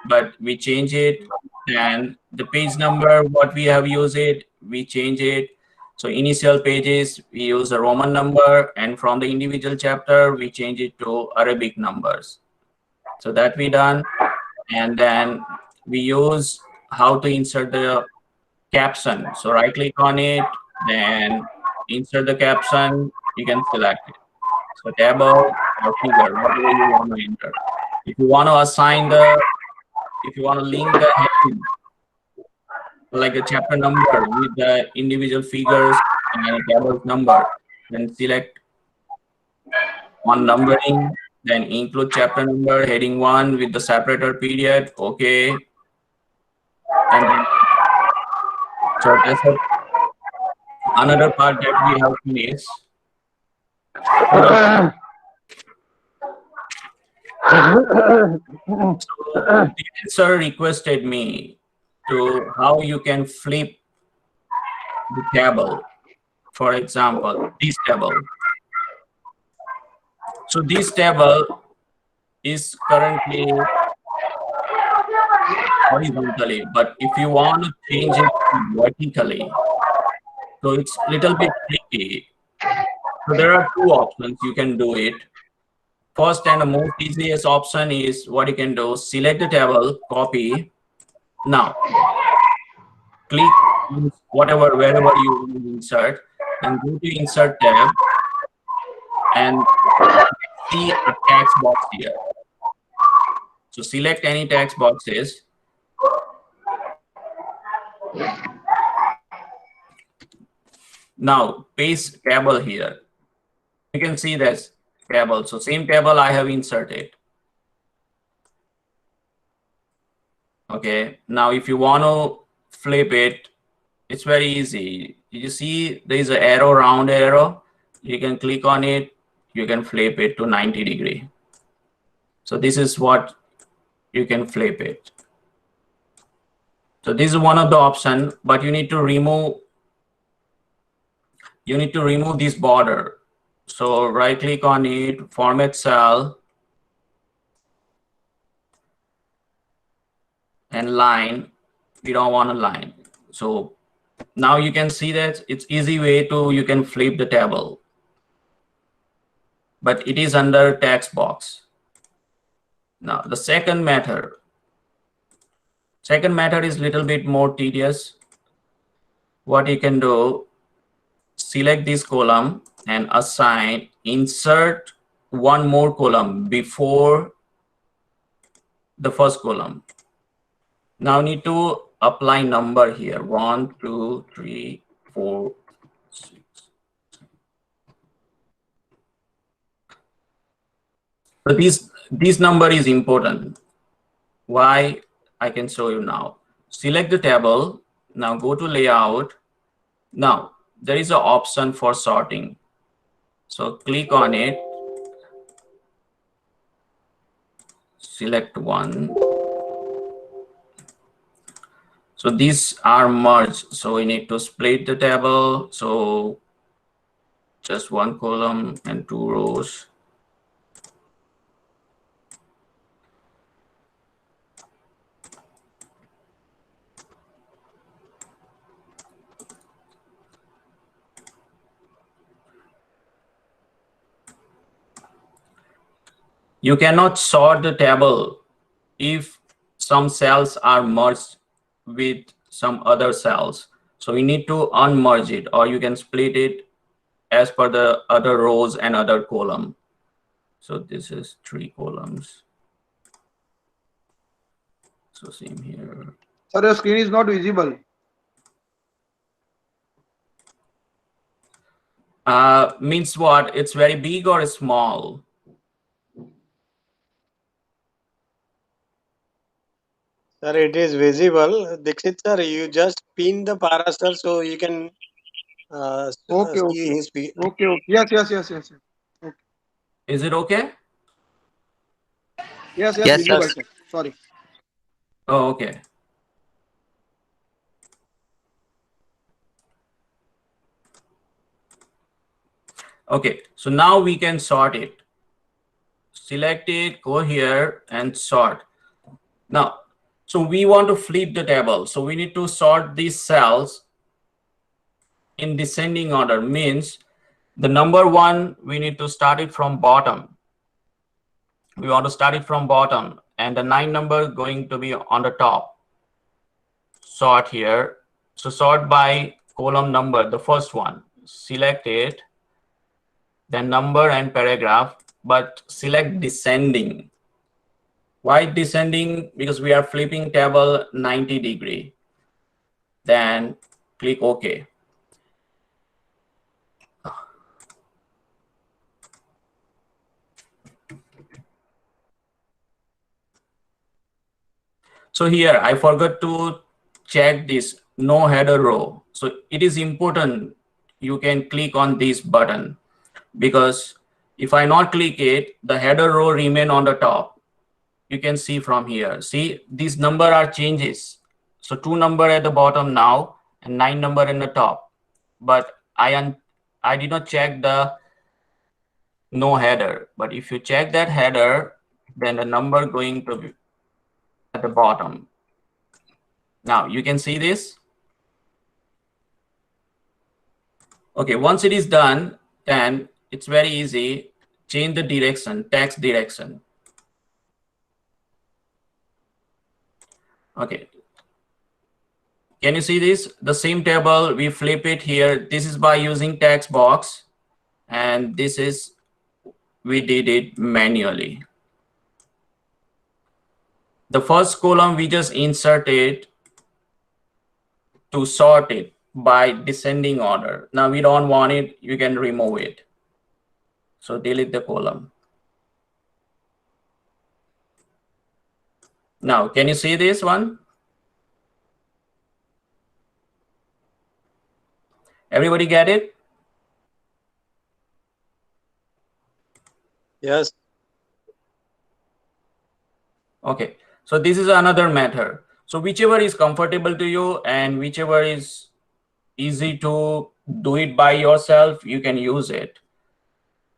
but we change it. And the page number, what we have used it, we change it. So initial pages, we use a Roman number, and from the individual chapter, we change it to Arabic numbers. So that we done. And then we use how to insert the caption. So right click on it, then insert the caption, you can select it. So table or figure, whatever you want to enter. If you want to assign if you want to link the heading, like a chapter number with the individual figures and a table number, then select on numbering, then include chapter number, heading 1 with the separator period. Okay. And then, so that's another part that we have finished. So sir requested me to how you can flip the table. For example, this table. So this table is currently horizontally, but if you want to change it vertically, so it's a little bit tricky. So there are 2 options you can do it. First and the most easiest option is what you can do, select the table, copy. Now, click on wherever you want to insert, and go to insert tab, and see a text box here. So select any text boxes. Now paste table here. You can see this table. So same table I have inserted. Okay. Now if you want to flip it, it's very easy. You see there is an arrow, round arrow. You can click on it. You can flip it to 90 degrees. So this is what you can flip it. So this is one of the options, but you need to remove this border. So right click on it, format cell, and line. We don't want a line. So now you can see that it's easy way to you can flip the table, but it is under text box. Now the second method is little bit more tedious. What you can do, select this column and assign, insert one more column before the first column. Now need to apply number here, 1, 2, 3, 4, 6. So this number is important. Why? I can show you now. Select the table. Now go to layout. Now there is an option for sorting. So click on it. Select one. So these are merged. So we need to split the table. So just one column and 2 rows. You cannot sort the table if some cells are merged with some other cells. So you need to unmerge it, or you can split it as per the other rows and other column. So this is 3 columns. So same here. Sir, your screen is not visible. Means what? It's very big or small? Sir, it is visible. Dixit sir, you just pin the Paras sir so you can Okay, see his Okay. Yes. Okay. Is it okay? Yes, Yes, visible, sir. sir. Sorry. Oh, okay. Okay, so now we can sort it. Select it, go here and sort. Now, so we want to flip the table. So we need to sort these cells in descending order. Means the number 1, we need to start it from bottom. We want to start it from bottom, and the 9 number going to be on the top. Sort here. So sort by column number, the first one. Select it, then number and paragraph, but select descending. Why descending? Because we are flipping table 90 degree. Then click OK. So here I forgot to check this no header row. So it is important you can click on this button, because if I not click it, the header row remain on the top. You can see from here. See, these number are changes. So 2 number at the bottom now and 9 number in the top. But I did not check the no header. But if you check that header, then the number going to be at the bottom. Now you can see this. Okay, once it is done, then it's very easy. Change the direction, text direction. Okay. Can you see this? The same table, we flip it here. This is by using text box, and this is, we did it manually. The first column we just inserted to sort it by descending order. Now we don't want it, you can remove it. So delete the column. Now, can you see this one? Everybody get it? Yes. Okay, so this is another method. So whichever is comfortable to you and whichever is easy to do it by yourself, you can use it.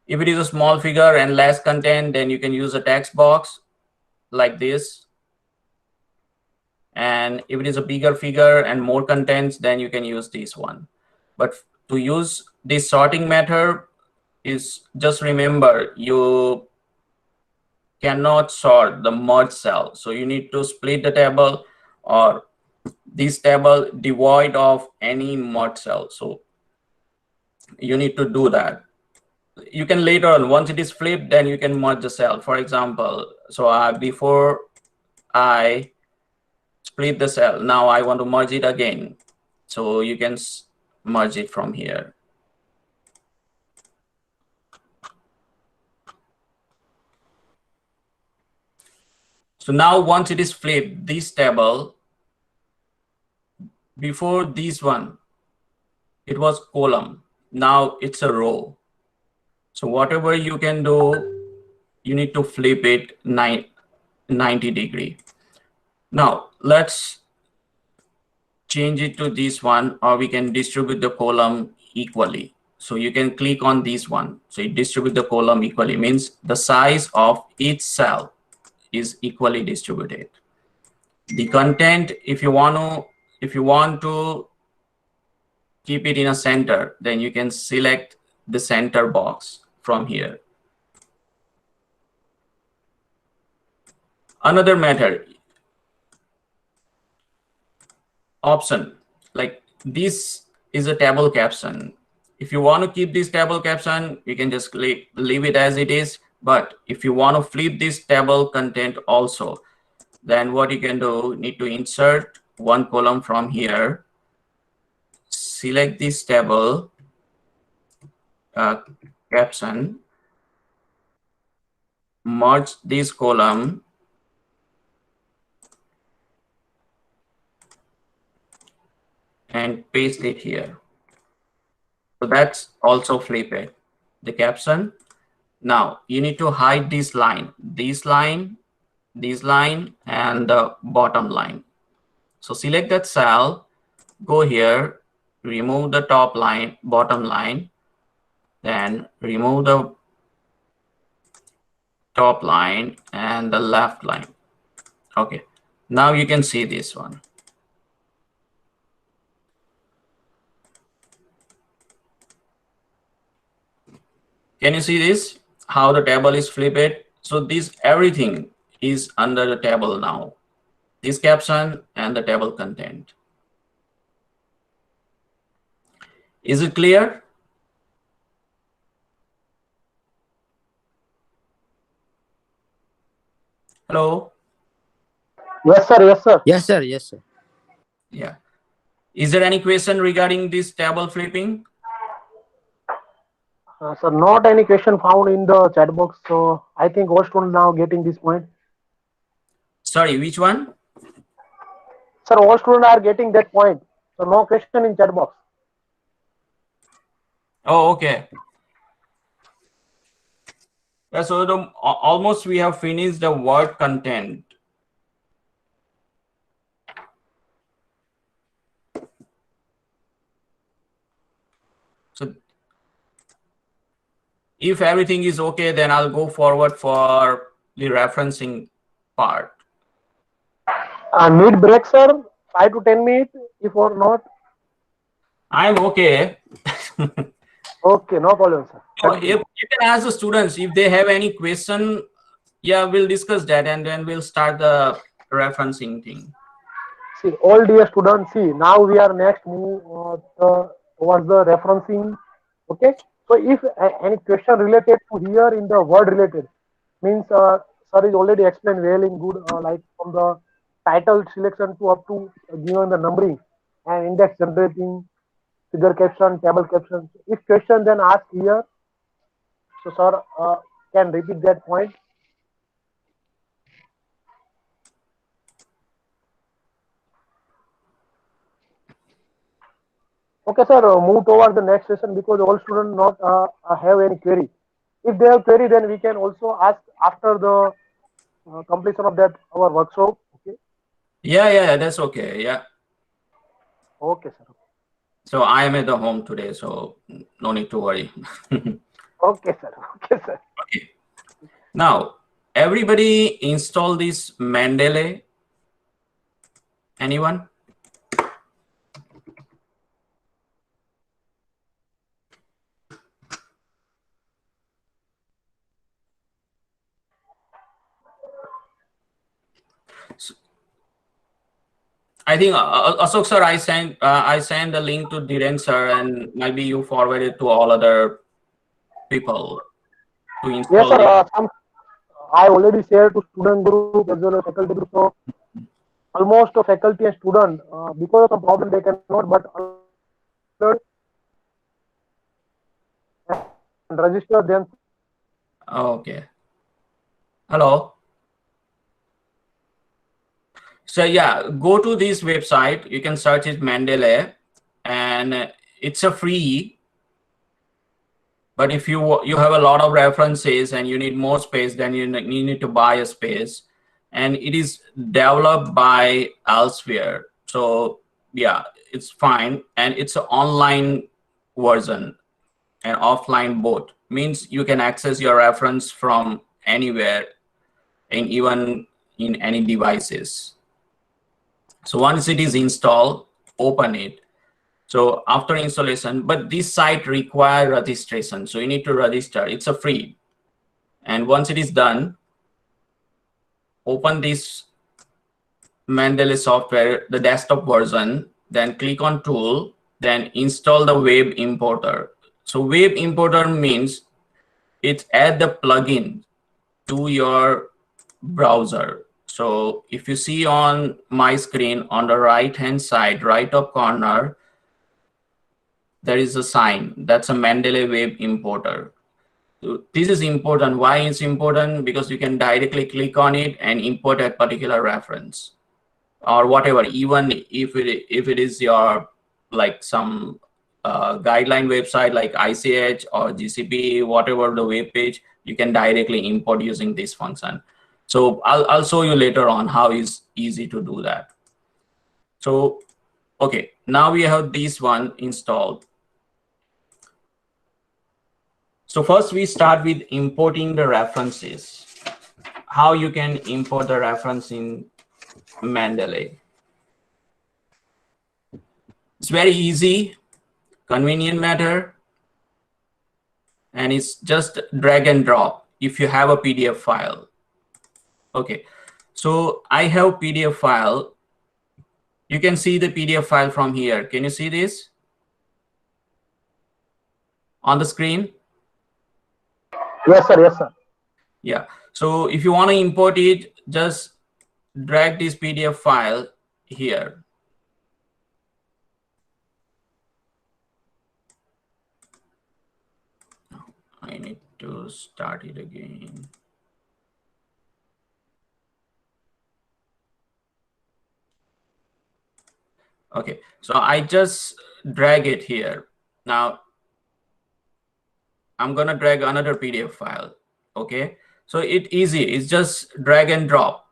If it is a small figure and less content, then you can use a text box like this. And if it is a bigger figure and more contents, then you can use this one. But to use this sorting method is, just remember, you cannot sort the merge cell. So you need to split the table, or this table devoid of any merge cell. So you need to do that. You can later on, once it is flipped, then you can merge the cell. For example, so before I split the cell, now I want to merge it again. So you can merge it from here. So now once it is flipped, this table, before this one, it was column. Now it's a row. So whatever you can do, you need to flip it 90 degree. Now let's change it to this one, or we can distribute the column equally. So you can click on this one. So it distribute the column equally, means the size of each cell is equally distributed. The content, if you want to keep it in a center, then you can select the center box from here. Another method, option, like this is a table caption. If you want to keep this table caption, you can just leave it as it is. But if you want to flip this table content also, then what you can do, need to insert one column from here, select this table caption, merge this column, and paste it here. So that's also flip it, the caption. Now you need to hide this line, and the bottom line. So select that cell, go here, remove the top line, bottom line, then remove the top line and the left line. Okay, now you can see this one. Can you see this? How the table is flipped? So this everything is under the table now. This caption and the table content. Is it clear? Hello? Yes, sir. Yes, sir. Yes, sir. Yes, sir. Yeah. Is there any question regarding this table flipping? Sir, not any question found in the chat box. So I think all students now getting this point. Sorry, which one? Sir, all students are getting that point. So no question in chat box. Oh, okay. Yeah, so almost we have finished the word content. So if everything is okay, then I'll go forward for the referencing part. Need break, sir? 5 to 10 minutes, if or not. I'm okay. Okay, no problem, sir. So if you can ask the students if they have any question, yeah, we'll discuss that and then we'll start the referencing thing. See, all dear students, see, now we are next move towards the referencing. Okay, so if any question related to here in the word related, means sir is already explained well in good, like from the title selection to up to given the numbering and index generating, figure caption, table caption. If question then ask here, so sir can repeat that point. Okay, sir, move towards the next session because all students not have any query. If they have query, then we can also ask after the completion of that our workshop. Okay. Yeah, that's okay. Yeah. Okay, sir. So I am at the home today, so no need to worry. Okay, sir. Okay, sir. Okay. Now, everybody install this Mendeley. Anyone? I think Ashok sir, I sent the link to Dhiren sir, and maybe you forward it to all other people to install. Yes, sir. I already shared to student group as well as faculty group. So almost faculty and student, because of some problem they cannot but and register them. Okay. Hello. So yeah, go to this website. You can search it Mandalay, and it's a free. But if you have a lot of references and you need more space, then you need to buy a space. And it is developed by elsewhere. So yeah, it's fine. And it's an online version and offline both. Means you can access your reference from anywhere and even in any devices. So once it is installed, open it. So after installation, but this site require registration. So you need to register. It's a free. And once it is done, open this Mendeley software, the desktop version, then click on tool, then install the web importer. So web importer means it add the plugin to your browser. So if you see on my screen on the right hand side, right top corner, there is a sign that's a Mendeley web importer. So this is important. Why it's important? Because you can directly click on it and import a particular reference or whatever, even if it is your like some guideline website like ICH or GCP, whatever the web page, you can directly import using this function. So I'll show you later on how it's easy to do that. So okay, now we have this one installed. So first we start with importing the references. How you can import the reference in Mandalay. It's very easy, convenient matter, and it's just drag and drop if you have a PDF file. Okay, so I have PDF file. You can see the PDF file from here. Can you see this on the screen? Yes, sir. Yes, sir. Yeah. So if you want to import it, just drag this PDF file here. I need to start it again. Okay, so I just drag it here. Now I'm gonna drag another PDF file. Okay, so it's easy. It's just drag and drop.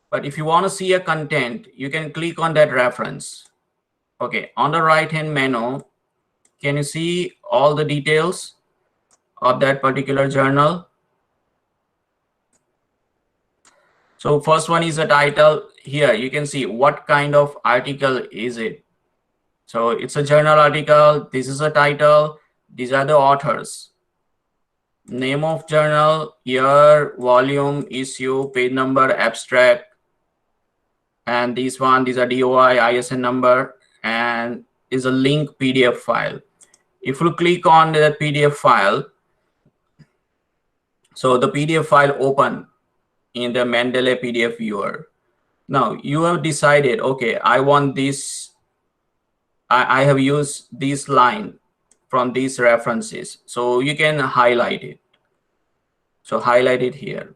But if you want to see a content, you can click on that reference. Okay, on the right hand menu, can you see all the details of that particular journal? So first one is a title. Here you can see what kind of article is it. So it's a journal article. This is a title. These are the authors. Name of journal, year, volume, issue, page number, abstract. And these are DOI, ISN number, and is a link PDF file. If you click on the PDF file, so the PDF file open in the Mendeley PDF viewer. Now you have decided, okay, I want this, I have used this line from these references. So you can highlight it. So highlight it here.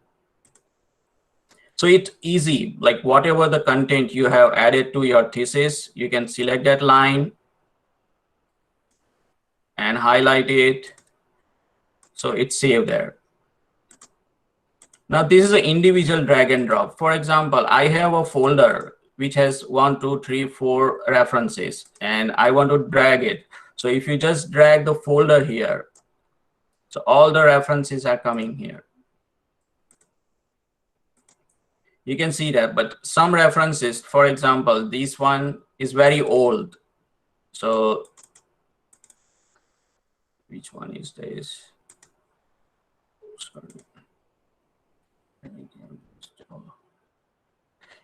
So it's easy, like whatever the content you have added to your thesis, you can select that line and highlight it. So it's saved there. Now this is an individual drag and drop. For example, I have a folder which has 1, 2, 3, 4 references, and I want to drag it. So if you just drag the folder here, so all the references are coming here. You can see that, but some references, for example, this one is very old. So which one is this? Sorry.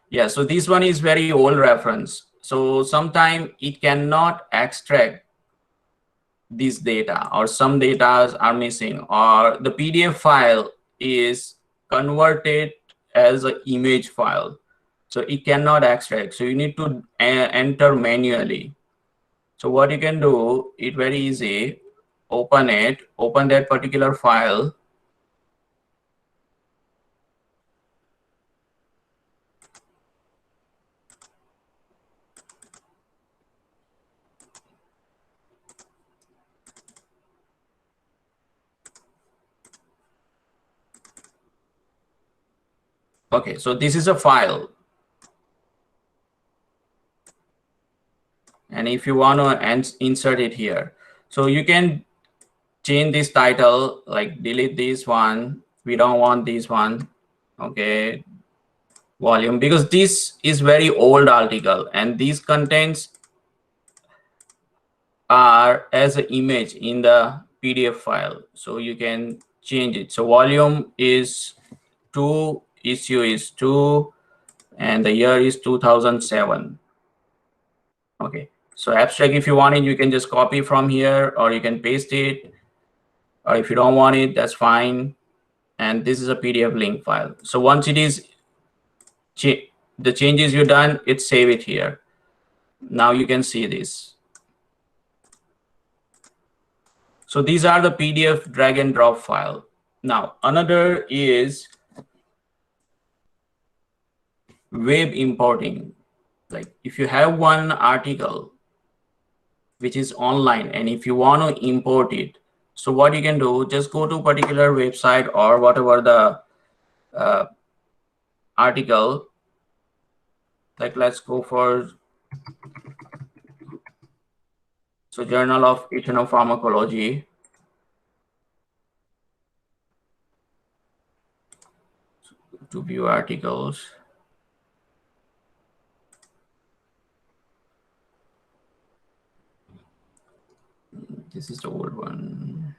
Yeah, so this one is very old reference. So sometimes it cannot extract this data, or some data are missing, or the PDF file is converted as an image file. So it cannot extract. So you need to enter manually. So what you can do, it's very easy. Open it, open that particular file. Okay, so this is a file. And if you want to insert it here, so you can change this title, like delete this one. We don't want this one. Okay, volume, because this is very old article and these contents are as an image in the PDF file. So you can change it. So volume is 2, issue is 2, and the year is 2007. Okay, so abstract, if you want it, you can just copy from here, or you can paste it, or if you don't want it, that's fine. And this is a PDF link file. So once it is the changes you've done, it's save it here. Now you can see this. So these are the PDF drag and drop file. Now another is web importing. Like if you have one article which is online and if you want to import it, so what you can do, just go to a particular website or whatever the article, like let's go for, so Journal of Ethnopharmacology. To view articles. This is the old one.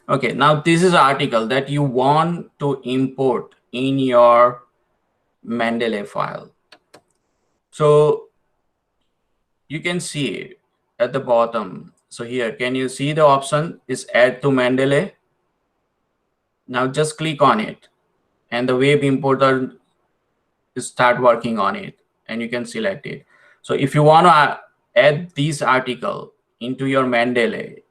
Okay, now this is an article that you want to import in your Mandalay file. So you can see at the bottom. So here, can you see the option is add to Mandalay? Now just click on it and the web importer start working on it and you can select it. So if you want to add this article into your Mandalay,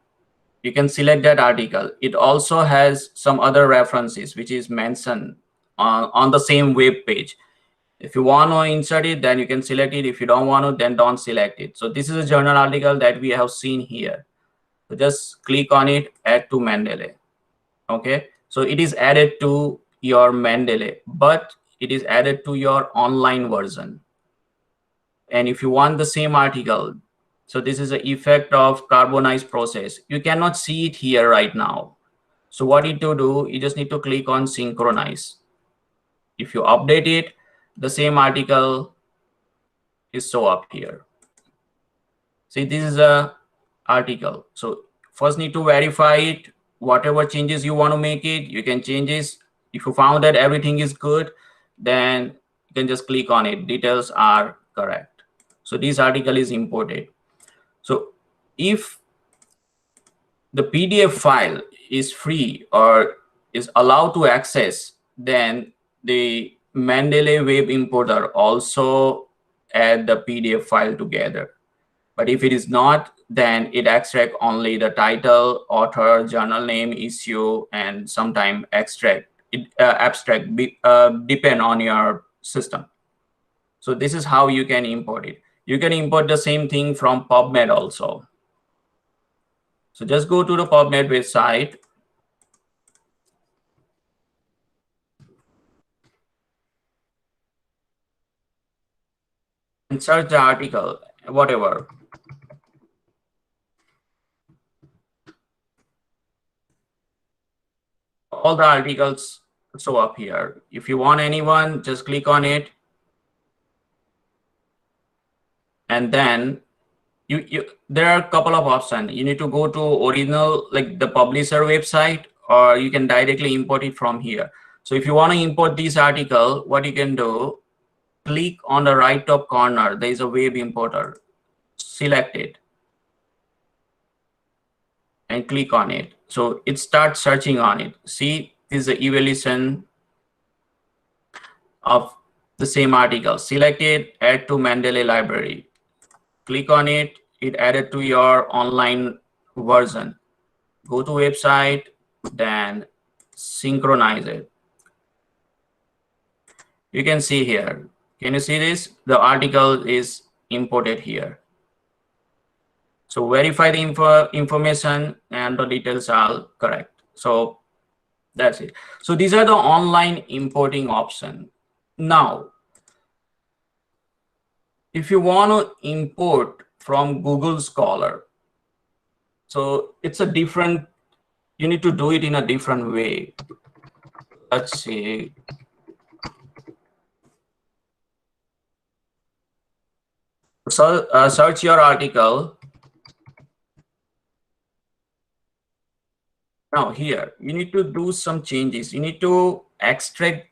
you can select that article. It also has some other references which is mentioned on the same web page. If you want to insert it, then you can select it. If you don't want to, then don't select it. So this is a journal article that we have seen here. So just click on it, add to Mandalay. Okay, so it is added to your Mandalay, but it is added to your online version. And if you want the same article, so this is the effect of carbonized process. You cannot see it here right now. So what you need to do, you just need to click on synchronize. If you update it, the same article is show up here. See, this is a article. So first need to verify it. Whatever changes you want to make it, you can change it. If you found that everything is good, then you can just click on it. Details are correct. So this article is imported. So if the PDF file is free or is allowed to access, then the Mandalay web importer also add the PDF file together. But if it is not, then it extract only the title, author, journal name, issue, and sometime abstract depend on your system. So this is how you can import it. You can import the same thing from PubMed also. So just go to the PubMed website. And search the article, whatever. All the articles show up here. If you want anyone, just click on it. And then there are a couple of options. You need to go to original, like the publisher website, or you can directly import it from here. So if you want to import this article, what you can do, click on the right top corner. There is a web importer. Select it and click on it. So it starts searching on it. See, this is the evaluation of the same article. Select it, add to Mandalay library. Click on it, it added to your online version. Go to website, then synchronize it. You can see here. Can you see this? The article is imported here. So verify the information and the details are correct. So that's it. So these are the online importing option. Now, if you want to import from Google Scholar, so it's a different, you need to do it in a different way. Let's see. So search your article. Now here, you need to do some changes. You need to extract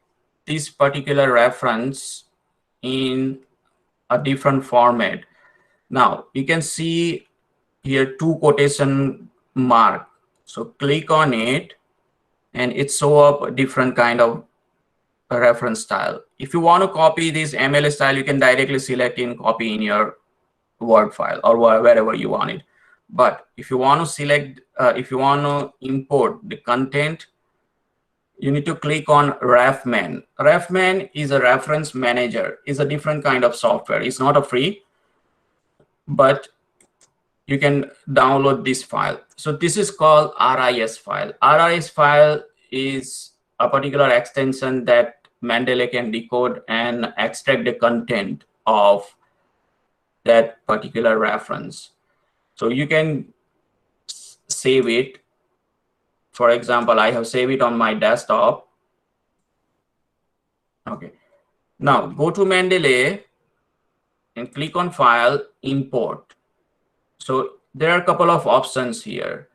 this particular reference in a different format. Now you can see here 2 quotation mark. So click on it and it show up a different kind of a reference style. If you want to copy this ML style, you can directly select in copy in your Word file or wherever you want it. But if you want to select, if you want to import the content, you need to click on RefMan. RefMan is a reference manager. It's a different kind of software. It's not a free, but you can download this file. So this is called RIS file. RIS file is a particular extension that Mandalay can decode and extract the content of that particular reference. So you can save it. For example, I have saved it on my desktop. Okay. Now go to Mendeley and click on File, Import. So there are a couple of options here.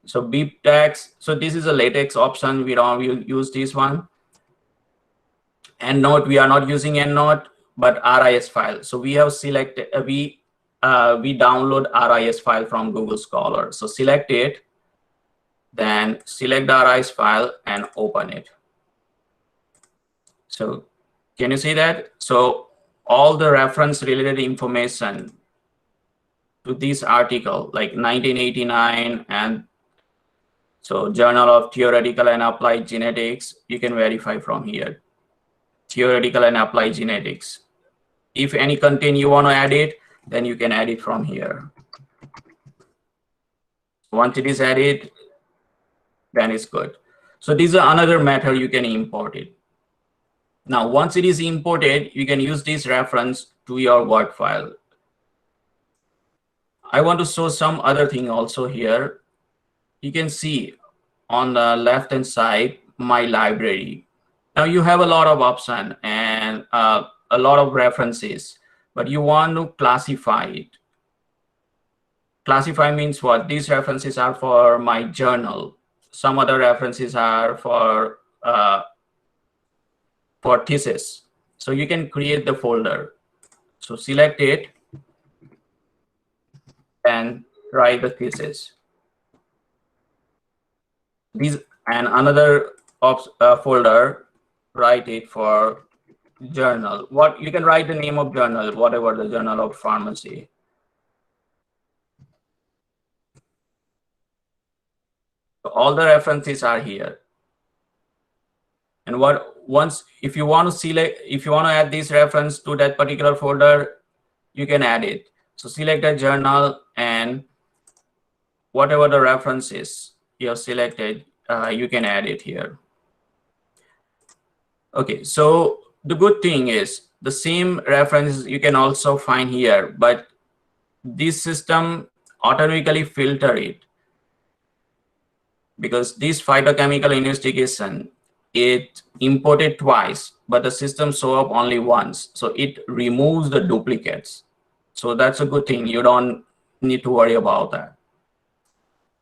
So BibTeX. So this is a LaTeX option. We don't use this one. EndNote, we are not using EndNote, but RIS file. So we have selected, we download RIS file from Google Scholar. So select it, then select the RIS file and open it. So can you see that? So all the reference related information to this article, like 1989, and so Journal of Theoretical and Applied Genetics, you can verify from here. Theoretical and Applied Genetics. If any content you want to add it, then you can add it from here. Once it is added, then it's good. So this is another method you can import it. Now, once it is imported, you can use this reference to your Word file. I want to show some other thing also here. You can see on the left hand side, my library. Now you have a lot of options and a lot of references, but you want to classify it. Classify means what? These references are for my journal. Some other references are for thesis. So you can create the folder. So select it and write the thesis. These and another folder, write it for journal. What you can write the name of journal, whatever the Journal of Pharmacy. So all the references are here. And if you want to select, if you want to add this reference to that particular folder, you can add it. So select a journal and whatever the reference is you have selected, you can add it here. Okay, so the good thing is the same references you can also find here, but this system automatically filter it because this phytochemical investigation, it imported twice, but the system show up only once. So it removes the duplicates. So that's a good thing. You don't need to worry about that.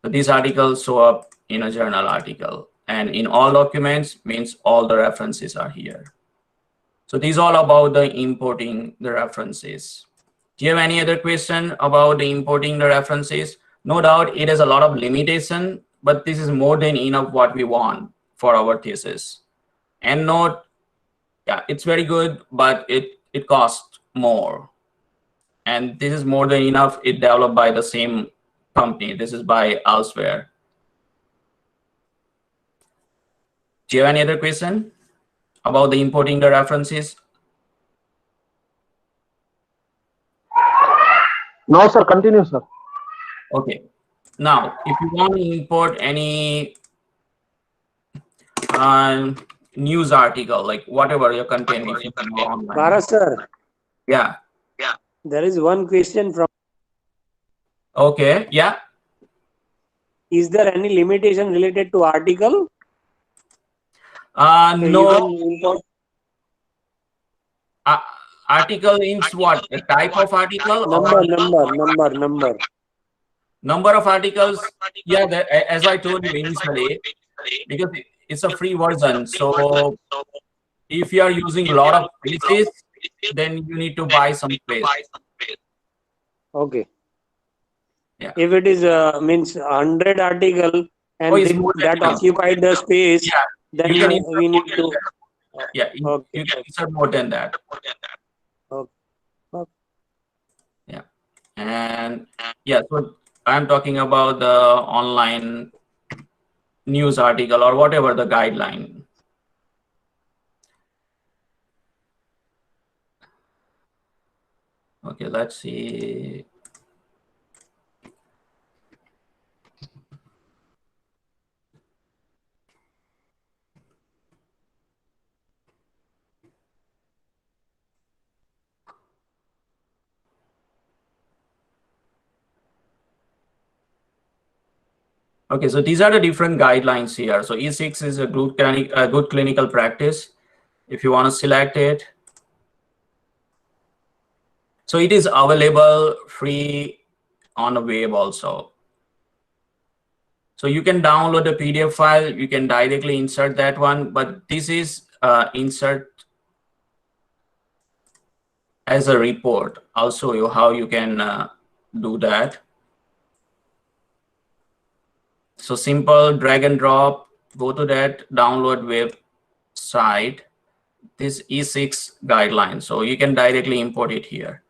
So these articles show up in a journal article, and in all documents means all the references are here. So this is all about the importing the references. Do you have any other question about the importing the references? No doubt it has a lot of limitation, but this is more than enough what we want for our thesis. EndNote, yeah, it's very good, but it costs more. And this is more than enough. It developed by the same company. This is by elsewhere. Do you have any other question about the importing the references? No, sir. Continue, sir. Okay. Now, if you want to import any news article, like whatever your content, if you go online. Paras sir, Yeah. there is one question from. Okay. Yeah. Is there any limitation related to article? So you No. can import. Article means what? The type of article or number of articles? Yeah. As I told you initially, because it's a free version. So if you are using a lot of thesis, then you need to buy some space. Okay. Yeah. If it is means 100 article and it's more than that enough. occupied the space, Yeah. then You can we need to. Yeah. Okay. You can insert more than that. Okay. Yeah. And yeah, so I'm talking about the online news article or whatever the guideline. Okay, let's see. Okay, so these are the different guidelines here. So E6 is a good clinical practice. If you want to select it, so it is available free on the web also. So you can download the PDF file. You can directly insert that one, but this is insert as a report. I'll show you how you can do that. So simple drag and drop, go to that download website, this E6 guideline. So you can directly import it here.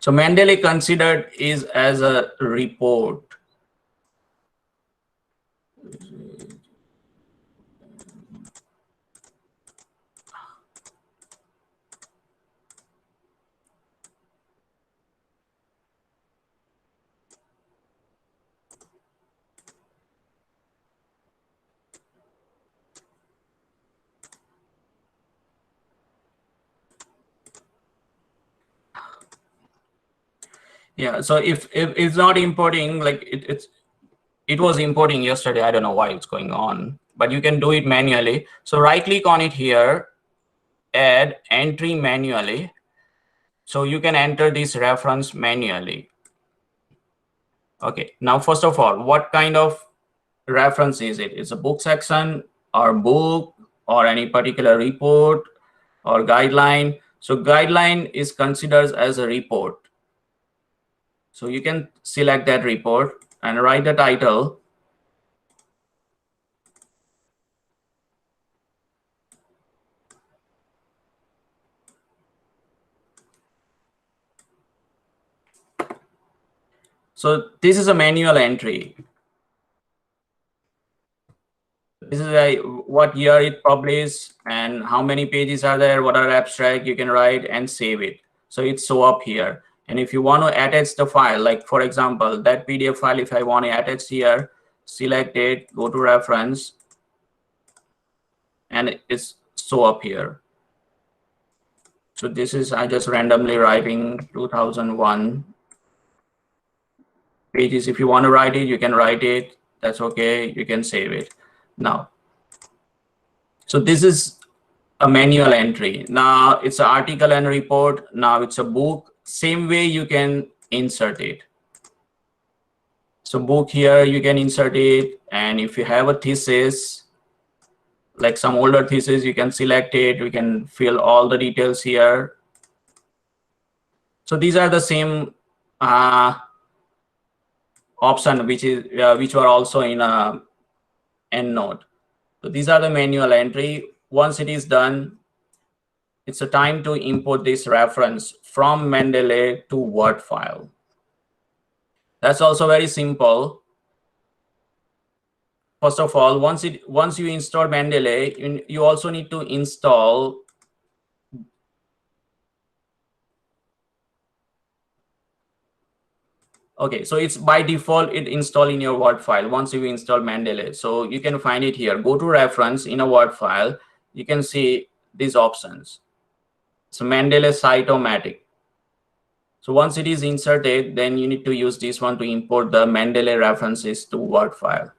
So Mendeley considered is as a report. Yeah, so if it's not importing, like it was importing yesterday. I don't know why it's going on, but you can do it manually. So right click on it here, add entry manually. So you can enter this reference manually. Okay, now first of all, what kind of reference is it? It's a book section or book or any particular report or guideline. So guideline is considered as a report. So you can select that report and write the title. So this is a manual entry. This is what year it published and how many pages are there, what are abstract, you can write and save it. So it's show up here. And if you want to attach the file, like for example, that PDF file, if I want to attach here, select it, go to reference, and it's show up here. So this is, I just randomly writing 2001 pages. If you want to write it, you can write it. That's okay. You can save it now. So this is a manual entry. Now it's an article and report. Now it's a book. Same way you can insert it. So book here, you can insert it. And if you have a thesis, like some older thesis, you can select it. We can fill all the details here. So these are the same option which were also in a EndNote. So these are the manual entry. Once it is done, it's a time to import this reference from Mendeley to Word file. That's also very simple. First of all, once you install Mendeley, you also need to install okay, so it's by default it install in your Word file once you install Mendeley. So you can find it here. Go to reference in a Word file. You can see these options. So Mendeley Cytomatic. So once it is inserted, then you need to use this one to import the Mendeley references to Word file.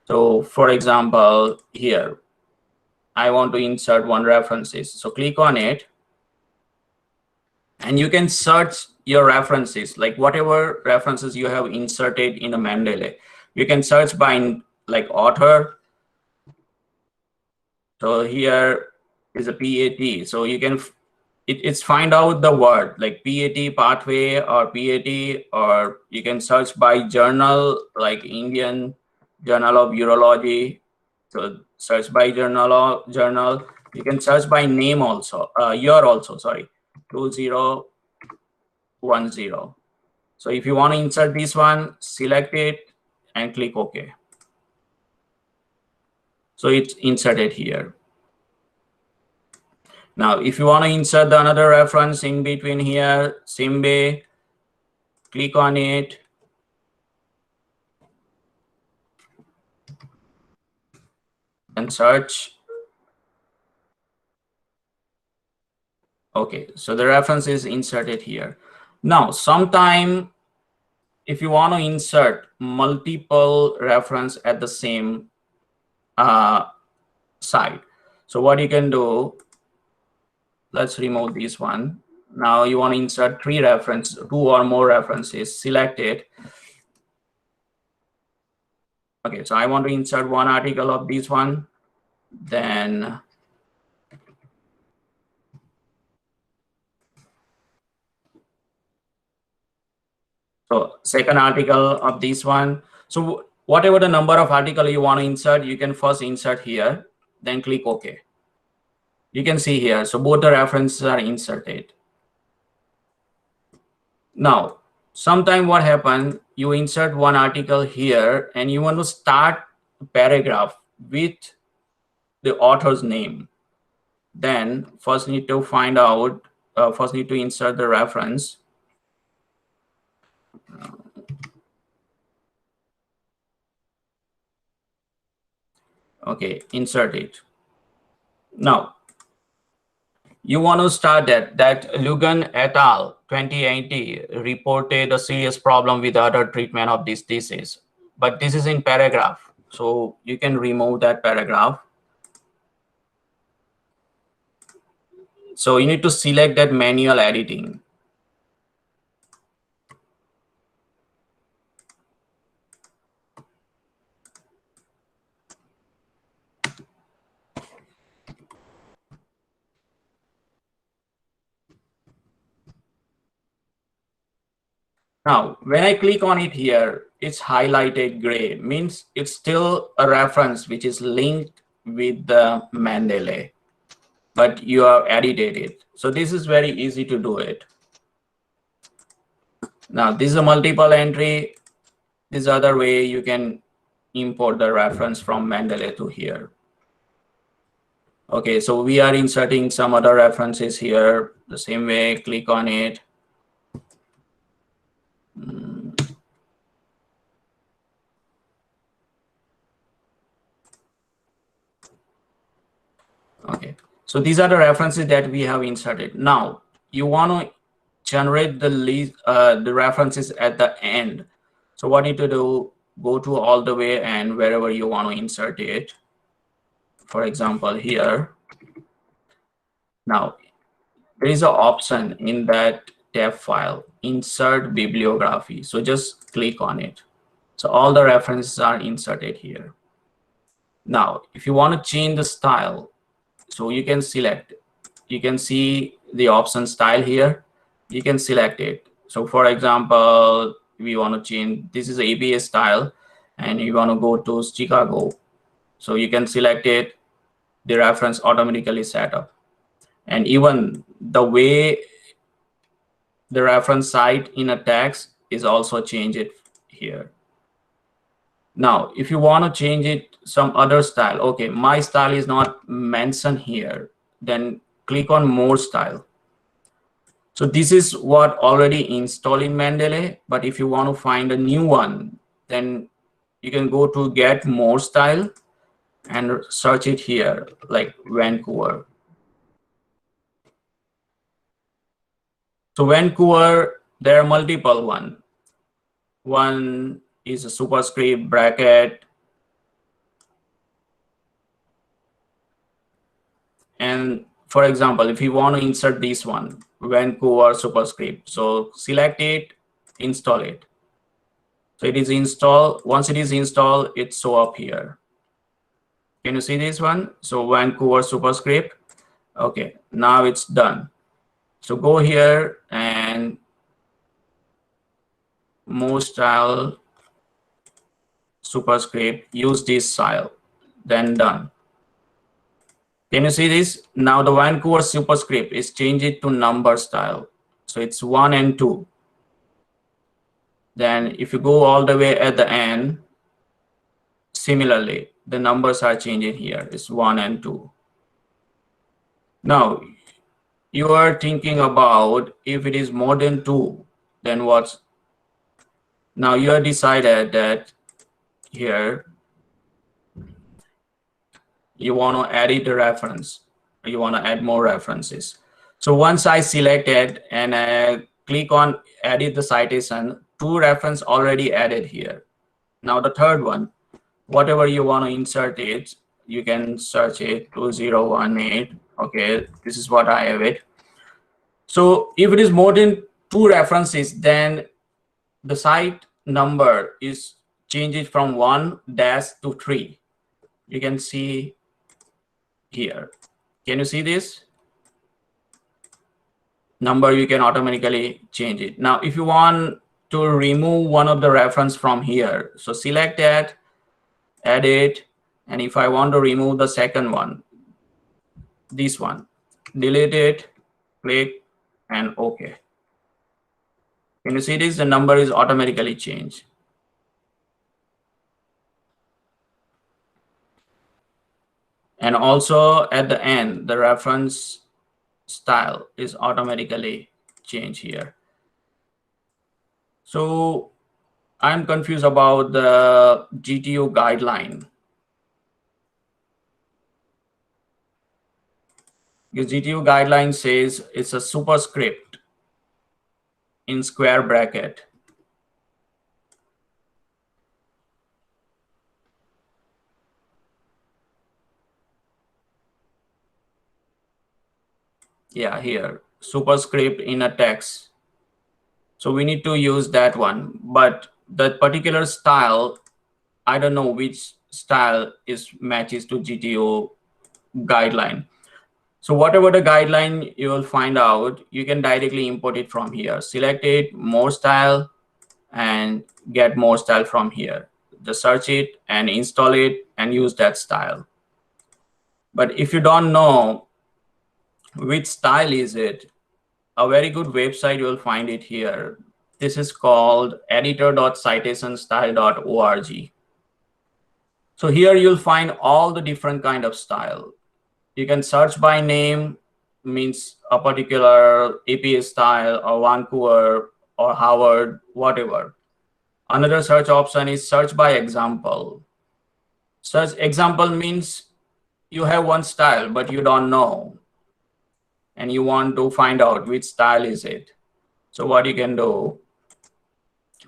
So for example, here, I want to insert one references. So click on it. And you can search your references, like whatever references you have inserted in a Mendeley. You can search by like author. So here is a PAT. So you can, it's find out the word like PAT pathway or PAT, or you can search by journal like Indian Journal of Urology. So search by journal. You can search by name also, year also, sorry, 2010. So if you want to insert this one, select it and click OK. So it's inserted here. Now, if you want to insert the another reference in between here, same way, click on it. And search. Okay, so the reference is inserted here. Now, sometime if you want to insert multiple reference at the same site, so what you can do, let's remove this one. Now you want to insert two or more references, select it. Okay, so I want to insert one article of this one, then so second article of this one. So whatever the number of article you want to insert, you can first insert here, then click OK. You can see here, so both the references are inserted. Now, sometime what happens, you insert one article here and you want to start a paragraph with the author's name. Then first need to find out, first need to insert the reference. Okay, insert it. Now, you want to start that Lugan et al. 2080 reported a serious problem with other treatment of this disease. But this is in paragraph. So you can remove that paragraph. So you need to select that manual editing. Now, when I click on it here, it's highlighted gray, means it's still a reference which is linked with the Mandalay, but you have edited it. So this is very easy to do it. Now, this is a multiple entry. This other way you can import the reference from Mandalay to here. Okay, so we are inserting some other references here. The same way, click on it. Okay, so these are the references that we have inserted. Now you want to generate the list, the references at the end. So what you need to do, go to all the way and wherever you want to insert it. For example, here. Now there is an option in that tab file, insert bibliography. So just click on it. So all the references are inserted here. Now, if you want to change the style, so you can select, you can see the option style here. You can select it. So for example, we want to change, this is ABA style, and you want to go to Chicago. So you can select it, the reference automatically set up. And even the way the reference site in a text is also changed it here. Now, if you want to change it some other style, okay, my style is not mentioned here, then click on more style. So this is what already installed in Mendeley, but if you want to find a new one, then you can go to get more style and search it here, like Vancouver. So Vancouver, there are multiple one. One is a superscript, bracket, and for example, if you want to insert this one, Vancouver superscript, so select it, install it. So it is installed. Once it is installed, it show up here. Can you see this one? So Vancouver superscript. Okay, now it's done. So go here and more style superscript, use this style, then done. Can you see this? Now the Vancouver superscript is changed to number style. So it's 1 and 2. Then if you go all the way at the end, similarly, the numbers are changing here. It's 1 and 2. Now, you are thinking about if it is more than 2, then what's? Now you have decided that here you want to edit the reference. You want to add more references. So once I selected and I click on edit the citation, 2 reference already added here. Now the third one, whatever you want to insert it, you can search it 2018. Okay, this is what I have it. So if it is more than 2 references, then the site number is changed from 1 dash to 3. You can see here. Can you see this? Number, you can automatically change it. Now, if you want to remove one of the reference from here, so select that, edit, and if I want to remove the second one, this one, delete it, click, and OK. Can you see this? The number is automatically changed. And also at the end, the reference style is automatically changed here. So I'm confused about the GTO guideline. The GTO guideline says it's a superscript in square bracket. Yeah, here, superscript in a text. So we need to use that one, but that particular style, I don't know which style is matches to GTO guideline. So whatever the guideline you will find out, you can directly import it from here. Select it, more style, and get more style from here. Just search it and install it and use that style. But if you don't know which style is it, a very good website, you will find it here. This is called editor.citationstyle.org. So here you'll find all the different kind of style. You can search by name, means a particular APA style or Vancouver or Harvard, whatever. Another search option is search by example. Search example means you have one style, but you don't know, and you want to find out which style is it. So what you can do,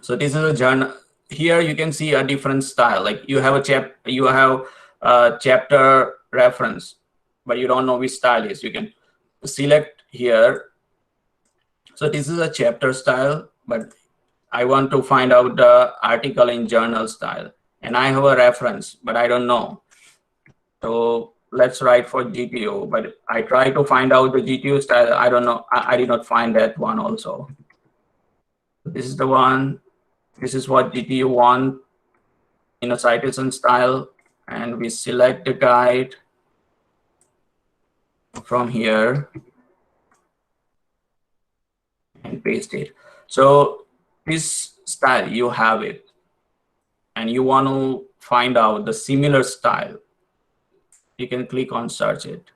so this is a journal. Here you can see a different style. Like you have a chapter reference, but you don't know which style is. You can select here. So this is a chapter style, but I want to find out the article in journal style, and I have a reference, but I don't know. So let's write for GTO, but I try to find out the GTO style. I don't know. I did not find that one also. This is the one. This is what you want in a citation style, and we select the guide from here and paste it. So this style, you have it, and you want to find out the similar style, you can click on search it.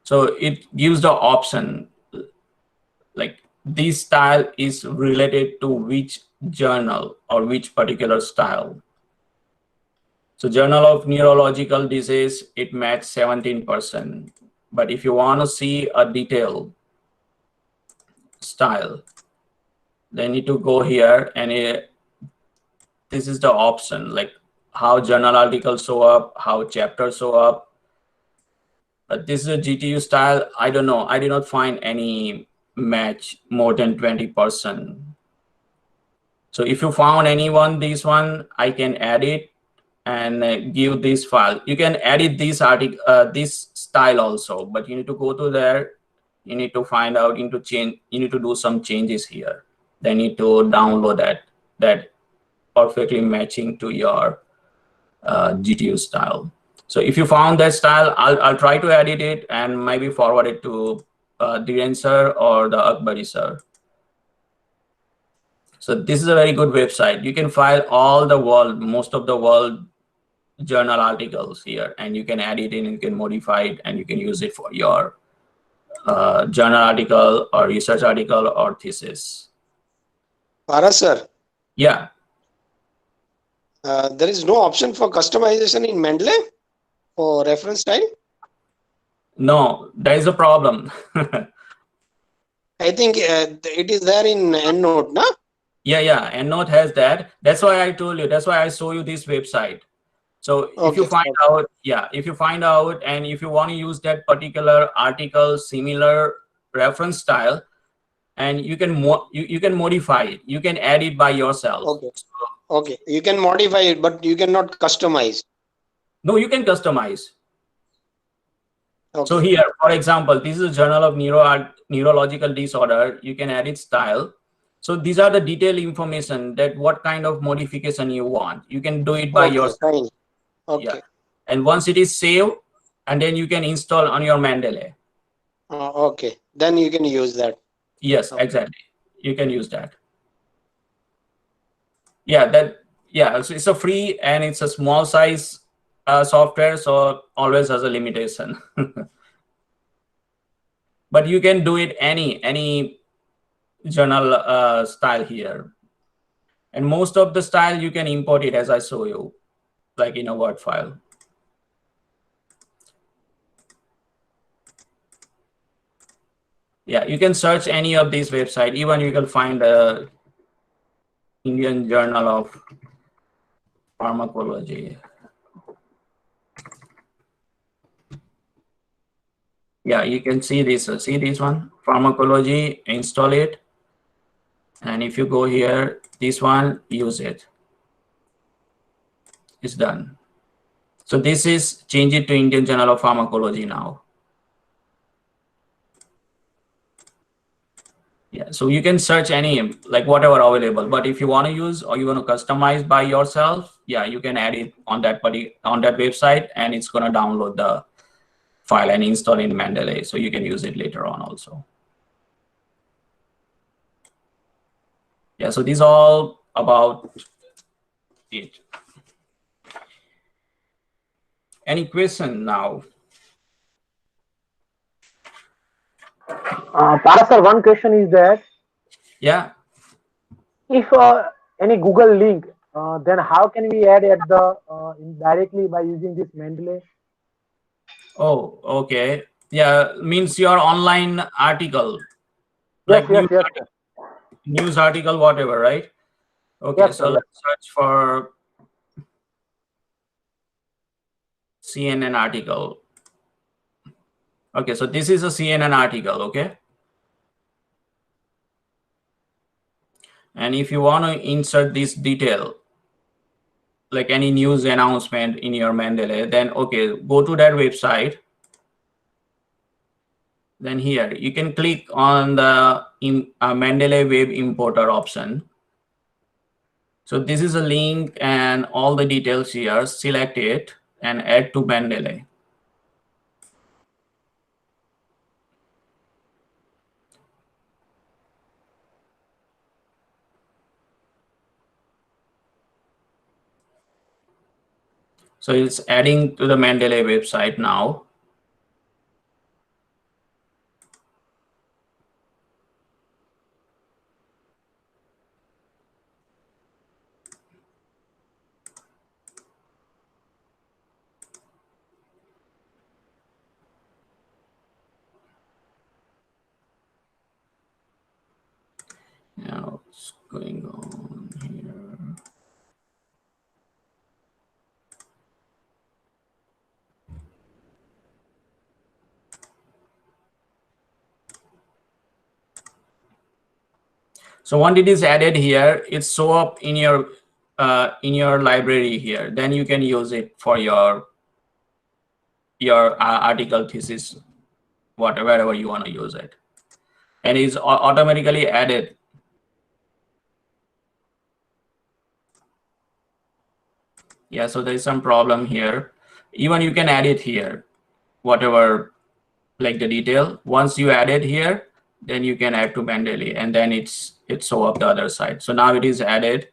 So it gives the option like this style is related to which journal or which particular style. So Journal of Neurological Disease, it matched 17%. But if you want to see a detailed style, then you need to go here, and this is the option, like how journal articles show up, how chapters show up. But this is a GTU style. I don't know. I did not find any match more than 20%. So if you found anyone, this one, I can add it and give this file. You can edit this article, this style also, but you need to go to there. You need to find out, you need to do some changes here. Then you need to download that perfectly matching to your GTU style. So if you found that style, I'll try to edit it and maybe forward it to Dhiren sir or the Akbari sir. So this is a very good website. You can file all the world, most of the world journal articles here, and you can add it in, you can modify it, and you can use it for your journal article or research article or thesis. Paras sir, Yeah. there is no option for customization in Mendeley for reference style. No, there is a problem. I think it is there in EndNote, na? Yeah, EndNote has that. That's why I told you. That's why I show you this website. So if you find out, if you find out, and if you want to use that particular article, similar reference style, and you can you can modify it. You can add it by yourself. Okay. Okay. You can modify it, but you cannot customize. No, you can customize. Okay. So here, for example, this is a Journal of Neurological Disorder. You can edit style. So these are the detailed information that what kind of modification you want. You can do it by yourself. Fine. Okay. Yeah. And once it is saved, and then you can install on your Mandalay. Okay. Then you can use that. Yes, exactly. You can use that. Yeah, so it's a free and it's a small size software, so always has a limitation. But you can do it any journal style here. And most of the style you can import it as I show you, like in a Word file. Yeah, you can search any of these websites. Even you can find the Indian Journal of Pharmacology. Yeah, you can see this. See this one, Pharmacology, install it. And if you go here, this one, use it. It's done. So this is change it to Indian Journal of Pharmacology now. Yeah, so you can search any, like whatever available. But if you want to use or you want to customize by yourself, yeah, you can add it on that website, and it's going to download the file and install in Mandalay. So you can use it later on also. Yeah, so these are all about it. Any question now? Paras sir, one question is that Yeah. if any Google link, then how can we add at the directly by using this Mendeley? Oh, okay. Yeah, means your online article. Yes, Like yes. news article, whatever, right? Okay, Yes, so sir, let's search for CNN article. Okay, so this is a CNN article, okay? And if you want to insert this detail, like any news announcement in your Mendeley, then okay, go to that website. Then here, you can click on the Mendeley web importer option. So this is a link and all the details here. Select it and add to Mendeley. So it's adding to the Mendeley website now. Now what's going on here? So once it is added here, it's show up in your library here. Then you can use it for your article, thesis, wherever you want to use it, and it's automatically added. Yeah, so there is some problem here. Even you can add it here, whatever, like the detail. Once you add it here, then you can add to Mendeley, and then it's show up the other side. So now it is added.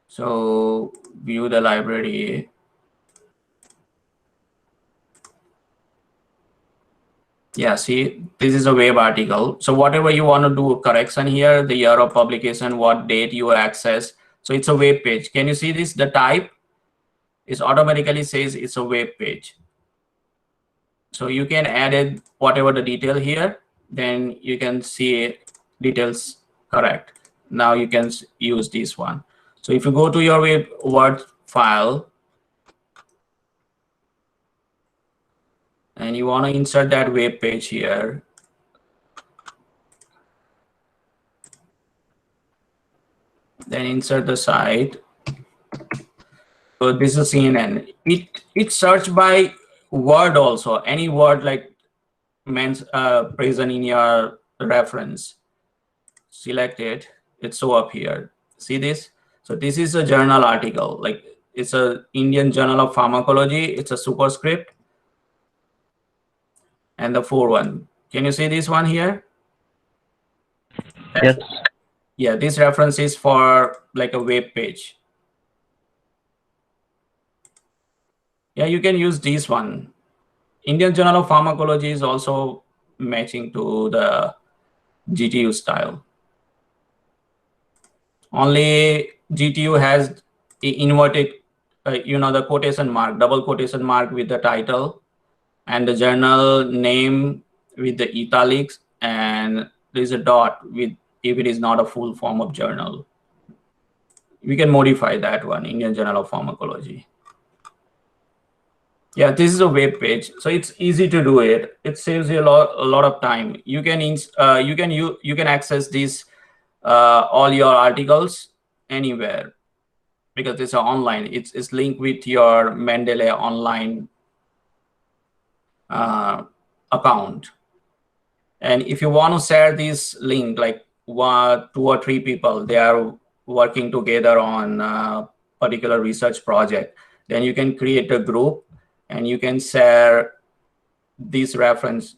So view the library. Yeah, see, this is a web article. So whatever you want to do correction here, the year of publication, what date you access. So it's a web page. Can you see this? The type is automatically says it's a web page. So you can add it, whatever the detail here, then you can see details correct. Now you can use this one. So if you go to your Word file and you want to insert that web page here, then insert the site. So this is CNN. It search by word also. Any word like present in your reference. Select it. It's show up here. See this? So this is a journal article. Like it's a Indian Journal of Pharmacology. It's a superscript. And the 4:1. Can you see this one here? Yes. Yeah, this reference is for like a web page. Yeah, you can use this one. Indian Journal of Pharmacology is also matching to the GTU style. Only GTU has inverted, the quotation mark, double quotation mark with the title, and the journal name with the italics, and there's a dot with if it is not a full form of journal. We can modify that one, Indian Journal of Pharmacology. Yeah, this is a web page, so it's easy to do it. It saves you a lot of time. You can access these all your articles anywhere because it's online. It's linked with your Mendeley online account. And if you want to share this link, like 1, 2 or 3 people, they are working together on a particular research project, then you can create a group and you can share this reference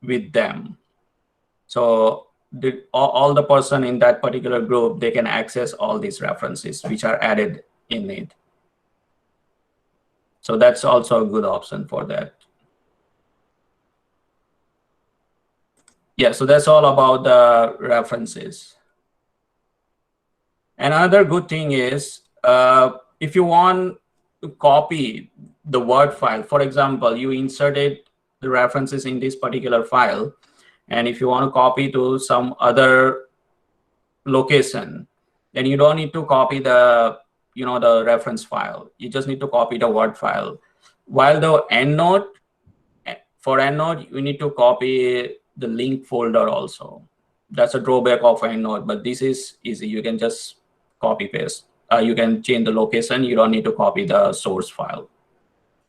with them. So all the person in that particular group, they can access all these references which are added in it. So that's also a good option for that. Yeah, so that's all about the references. Another good thing is if you want to copy the Word file, for example, you inserted the references in this particular file, and if you want to copy to some other location, then you don't need to copy the the reference file. You just need to copy the Word file. While the EndNote, for EndNote, you need to copy the link folder also. That's a drawback of EndNote, but this is easy. You can just copy paste. You can change the location. You don't need to copy the source file.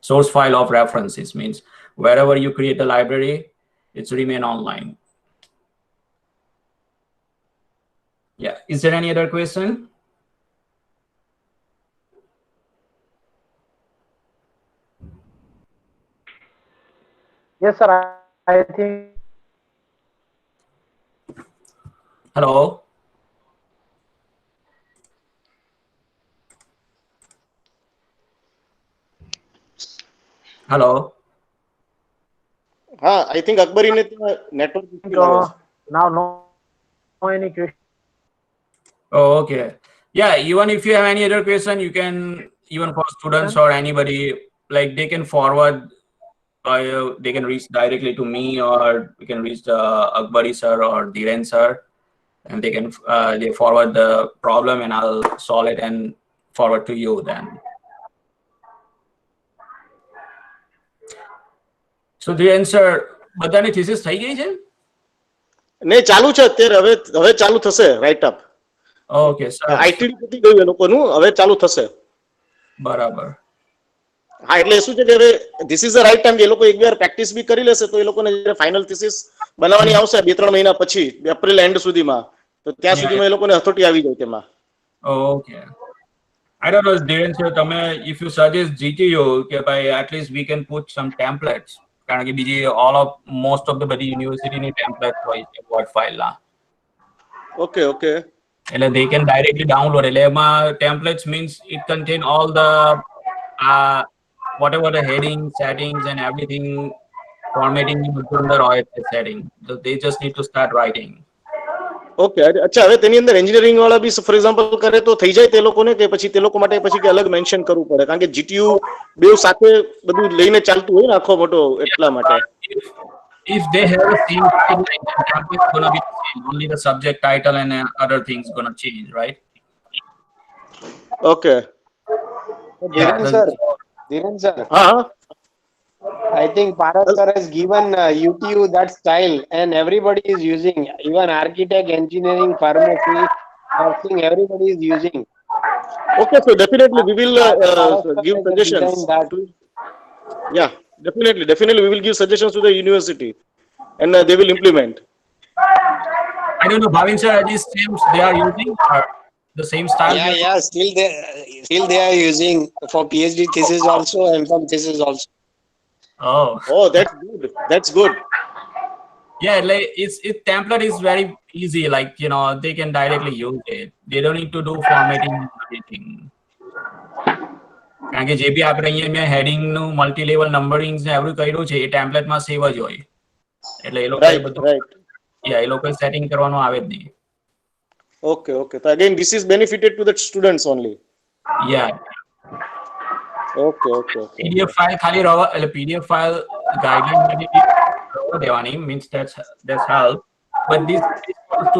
Source file of references means wherever you create a library, it's remain online. Yeah. Is there any other question? Yes, sir. I think Hello. Hello. હા I think અકબરીને ત્યાં network issue લાગે છે. now no any question. Oh, okay. Yeah. Even if you have any other question, you can, even for students or anybody, like they can forward, they can reach directly to me, or we can reach the Akbari sir or Dhiren sir, and they can they forward the problem and I'll solve it and forward to you then. So Dhiren sir, બધાની thesis થઈ ગઈ છે? ને ચાલુ છે અત્યારે, હવે ચાલુ થશે રાઇટ અપ. Okay sir. આઈટીડી પતી ગયું એ લોકોનું, હવે ચાલુ થશે. બરાબર. હા એટલે શું છે કે હવે this is the right time, એ લોકો એક વાર પ્રેક્ટિસ બી કરી લેશે તો એ લોકોને જ્યારે ફાઇનલ થીસિસ બનાવવાની આવશે 2-3 મહિના પછી, એપ્રિલ એન્ડ સુધીમાં, તો ત્યાં સુધીમાં એ લોકોને હથોટી આવી જાય તેમાં. Okay. I don't know, Dhiren sir, તમે if you suggest GTU કે ભાઈ at least we can put some templates, કારણ કે બીજી most of the બધી યુનિવર્સિટીની templates હોય છે word file ના. Okay okay. એટલે they can directly download. એટલે એમાં templates means it contain all the whatever the heading, settings and everything, formatting under setting. So they just need to start writing. Okay. અચ્છા હવે તેની અંદર engineering વાળા બી for example કરે તો થઈ જાય તે લોકોને, કે પછી તે લોકો માટે પછી કે અલગ મેન્શન કરવું પડે, કારણ કે જીટીયુ બે સાથે બધું લઈને ચાલતું હોય ને આખો મોટો, એટલા માટે. If they have the same guideline, then template is gonna be the same. Only the subject title and other things gonna change, right? Okay. Dhiren sir, હા હા. I think Paras sir has given UTU that style and everybody is using, even architect, engineering, pharmacy, nursing, everybody is using. Okay, so definitely we will Paras sir give has suggestions. designed that. Yeah, definitely we will give suggestions to the university and they will implement. I don't know, Bhavin sir, are these same they are using or the same style? Yeah, still they are using for PhD thesis also and for thesis also. Oh, That's good. yeah, like it template is very easy. Like they can directly use it. They don't need to do formatting and everything. કારણ કે જે બી આપણે અહીંયા મેં heading નું multi level numbering ને every કર્યું છે એ ટેમ્પલેટ માં સેવ જ હોય. એટલે એ લોકોએ બધું એ લોકોએ સેટિંગ કરવાનું આવે જ નહીં. Okay. So again, this is benefited to the students only. Yeah. Okay. PDF file ખાલી રહવા, એટલે PDF file guideline દેવાની means that's help, but this is for the student